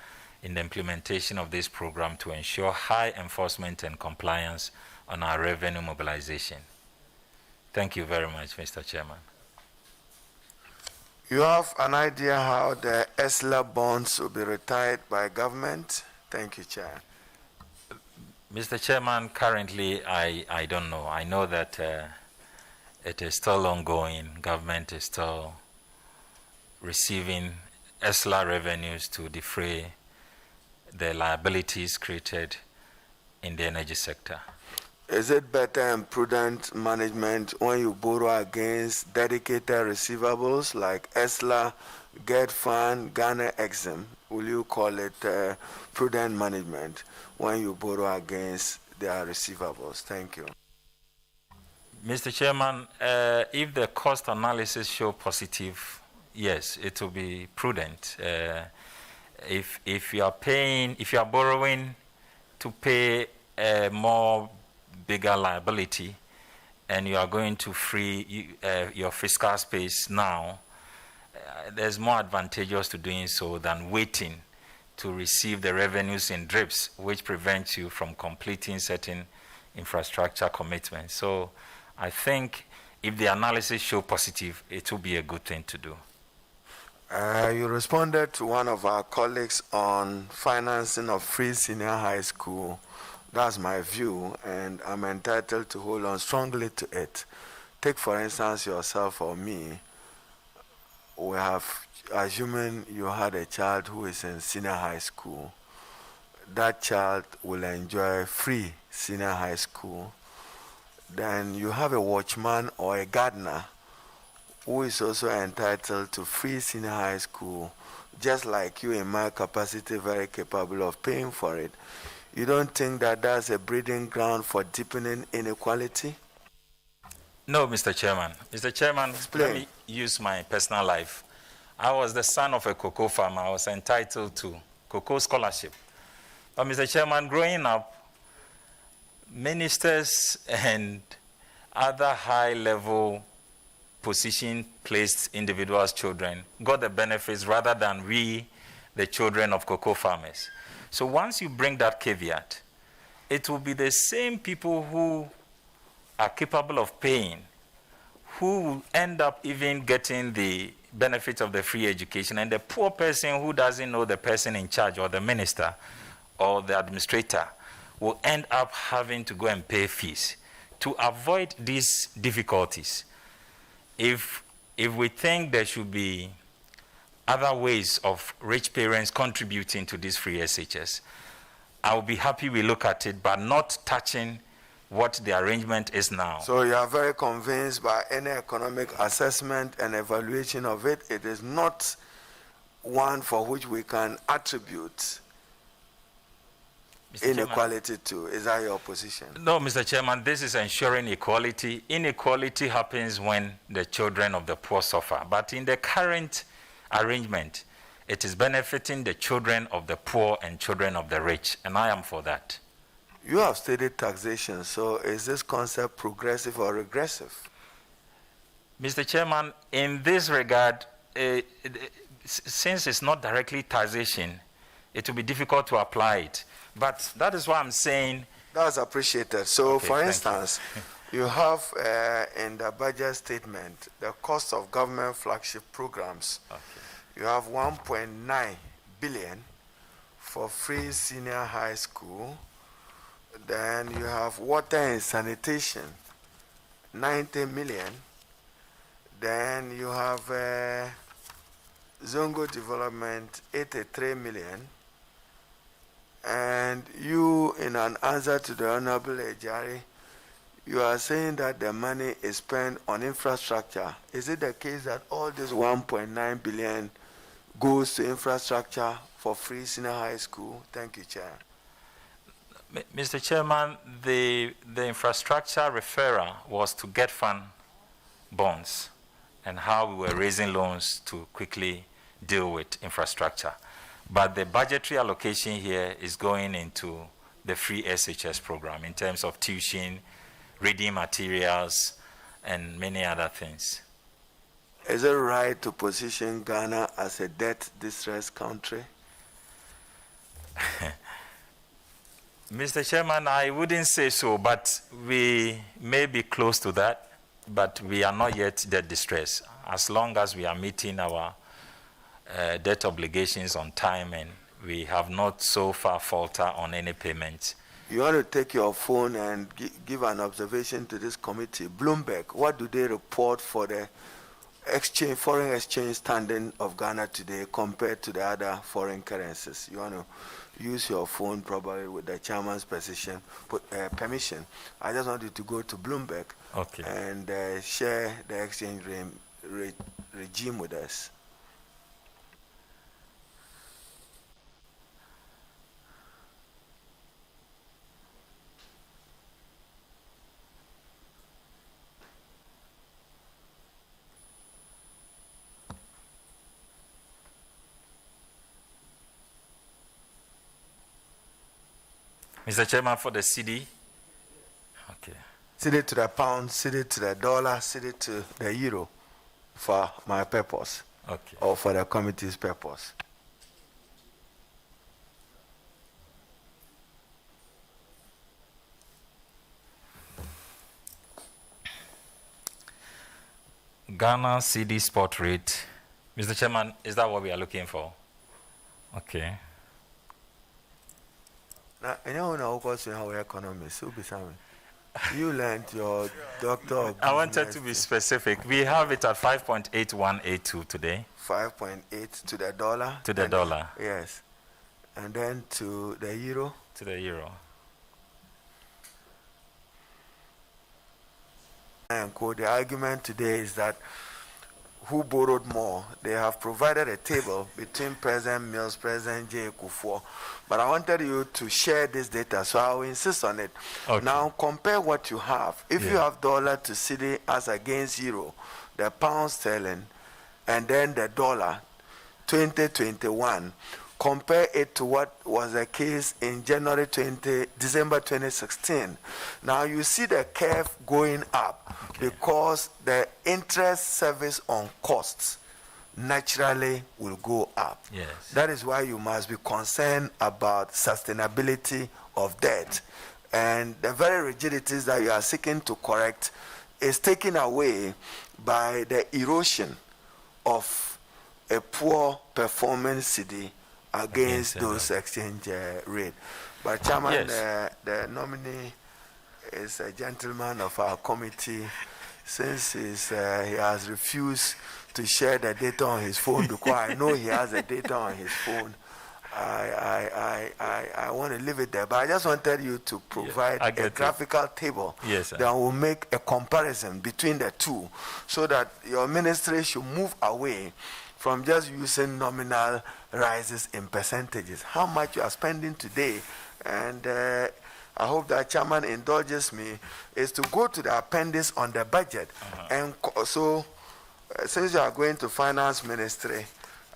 in the implementation of this program to ensure high enforcement and compliance on our revenue mobilization. Thank you very much, Mr. Chairman. You have an idea how the ESLA bonds will be retired by government? Thank you, Chair. Mr. Chairman, currently I don't know. I know that it is still ongoing. Government is still receiving ESLA revenues to defray the liabilities created in the energy sector. Is it better and prudent management when you borrow against dedicated receivables like ESLA, Get Fund, Ghana Exim? Will you call it prudent management when you borrow against their receivables? Thank you. Mr. Chairman, if the cost analysis show positive, yes, it will be prudent. If you are borrowing to pay a more bigger liability, and you are going to free your fiscal space now, there's more advantageous to doing so than waiting to receive the revenues in drips, which prevents you from completing certain infrastructure commitments. So I think if the analysis show positive, it will be a good thing to do. You responded to one of our colleagues on financing of free senior high school. That's my view, and I'm entitled to hold on strongly to it. Take, for instance, yourself or me. We have, assuming you had a child who is in senior high school, that child will enjoy free senior high school. Then you have a watchman or a gardener who is also entitled to free senior high school, just like you in my capacity, very capable of paying for it. You don't think that that's a breeding ground for deepening inequality? No, Mr. Chairman. Mr. Chairman, let me use my personal life. I was the son of a cocoa farmer. I was entitled to cocoa scholarship. But Mr. Chairman, growing up, ministers and other high-level position-placed individuals' children got the benefits rather than we, the children of cocoa farmers. So once you bring that caveat, it will be the same people who are capable of paying who will end up even getting the benefit of the free education, and the poor person who doesn't know the person in charge or the minister or the administrator will end up having to go and pay fees. To avoid these difficulties, if we think there should be other ways of rich parents contributing to this free SHS, I will be happy we look at it, but not touching what the arrangement is now. So you are very convinced by any economic assessment and evaluation of it, it is not one for which we can attribute Mr. inequality to. Is that your position? No, Mr. Chairman, this is ensuring equality. Inequality happens when the children of the poor suffer. But in the current arrangement, it is benefiting the children of the poor and children of the rich, and I am for that. You have stated taxation, so is this concept progressive or regressive? Mr. Chairman, in this regard, since it's not directly taxation, it will be difficult to apply it. But that is why I'm saying... That's appreciated. So, okay, for instance, you have in the budget statement the cost of government flagship programs. Okay. You have 1.9 billion for free senior high school. Then you have water and sanitation, 90 million. Then you have Zongo development, 83 million. And you, in an answer to the Honorable Ejari, you are saying that the money is spent on infrastructure. Is it the case that all this 1.9 billion goes to infrastructure for free senior high school? Thank you, Chair. Mr. Chairman, the infrastructure referral was to get fund bonds and how we were raising loans to quickly deal with infrastructure. But the budgetary allocation here is going into the free SHS program in terms of tuition, reading materials, and many other things. Is it right to position Ghana as a debt-distressed country? Mr. Chairman, I wouldn't say so, but we may be close to that, but we are not yet debt distressed. As long as we are meeting our debt obligations on time and we have not so far faltered on any payments. You want to take your phone and give an observation to this committee. Bloomberg, what do they report for the foreign exchange standing of Ghana today compared to the other foreign currencies? You want to use your phone probably with the chairman's permission. I just want you to go to Bloomberg and share the exchange regime with us. Mr. Chairman, for the CD. Okay. CD to the pound, CD to the dollar, CD to the euro for my purpose. Okay. Or for the committee's purpose. Ghana CD spot rate. Mr. Chairman, is that what we are looking for? Okay. Now, anyone who goes in our economists, you learned your doctor of I wanted business to be specific. We have it at 5.8182 today. 5.8 to the dollar. To the dollar. Yes. And then to the euro. To the euro. And the argument today is that who borrowed more? They have provided a table between President Mills, President J. Akufo. But I wanted you to share this data, so I will insist on it. Okay. Now compare what you have. If you have dollar to cedi as against euro, the pound sterling, and then the dollar, 2021, compare it to what was the case in December 2016. Now you see the curve going up because the interest service on costs naturally will go up. Yes. That is why you must be concerned about sustainability of debt. And the very rigidities that you are seeking to correct is taken away by the erosion of a poor performing cedi against those exchange rate. But Chairman, the nominee is a gentleman of our committee. Since he has refused to share the data on his phone, because I know he has the data on his phone, I want to leave it there. But I just wanted you to provide a graphical table that will make a comparison between the two, so that your ministry should move away from just using nominal rises in percentages. How much you are spending today, and I hope that Chairman indulges me, is to go to the appendix on the budget. And so, since you are going to Finance Ministry,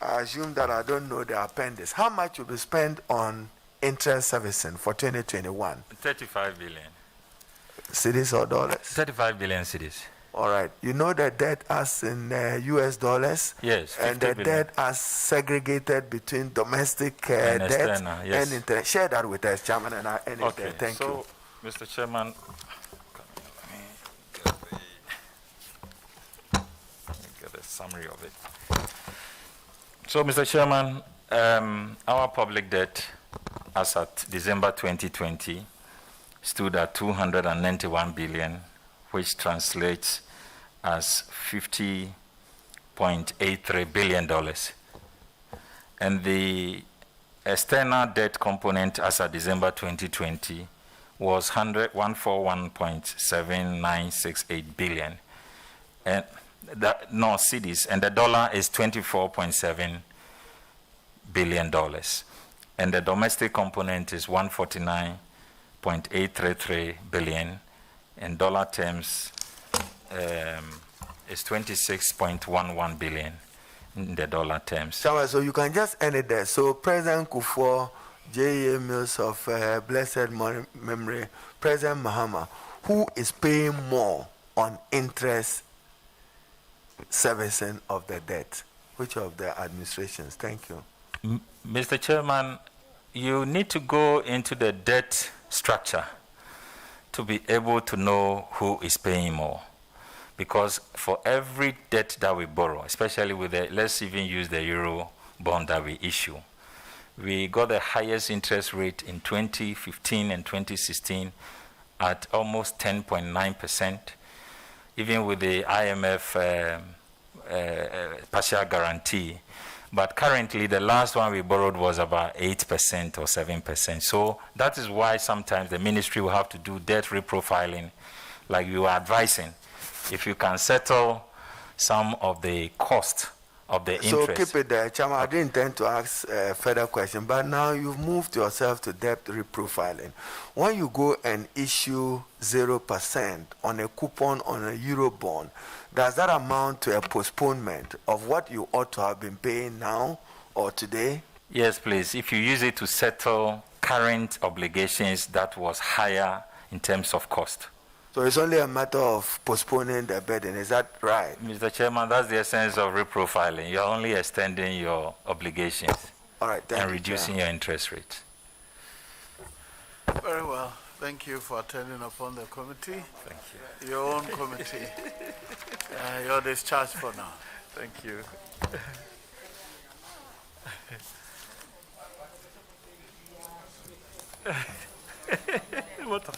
I assume that I don't know the appendix. How much will be spent on interest servicing for 2021? 35 billion. Cedis or dollars? 35 billion cedis. All right. You know the debt as in US dollars? Yes. And the billion. debt as segregated between domestic debt external, and interest. Share that with us, Chairman, and I end it there. Thank you. So, Mr. Chairman, let me get a summary of it. So, Mr. Chairman, our public debt as at December 2020 stood at 291 billion, which translates as $50.83 billion. And the external debt component as of December 2020 was 141.7968 billion. And cedis, and the dollar is $24.7 billion. And the domestic component is 149.833 billion. In dollar terms, is 26.11 billion in the dollar terms. So you can just end it there. So President Kufuor, J.A. Mills of blessed memory, President Mahama, who is paying more on interest servicing of the debt? Which of the administrations? Thank you. Mr. Chairman, you need to go into the debt structure to be able to know who is paying more. Because for every debt that we borrow, especially with the, let's even use the euro bond that we issue, we got the highest interest rate in 2015 and 2016 at almost 10.9%. Even with the IMF partial guarantee, But currently, the last one we borrowed was about 8% or 7%. So that is why sometimes the ministry will have to do debt reprofiling, like you were advising. If you can settle some of the cost of the interest. So keep it there, Chairman. I didn't intend to ask a further question, but now you've moved yourself to debt reprofiling. When you go and issue 0% on a coupon on a euro bond, does that amount to a postponement of what you ought to have been paying now or today? Yes, please. If you use it to settle current obligations, that was higher in terms of cost. So it's only a matter of postponing the burden, is that right? Mr. Chairman, that's the essence of reprofiling. You're only extending your obligations and reducing your interest rate. Very well. Thank you for attending upon the committee. Thank you. Your own committee. You're discharged for now. Thank you. What a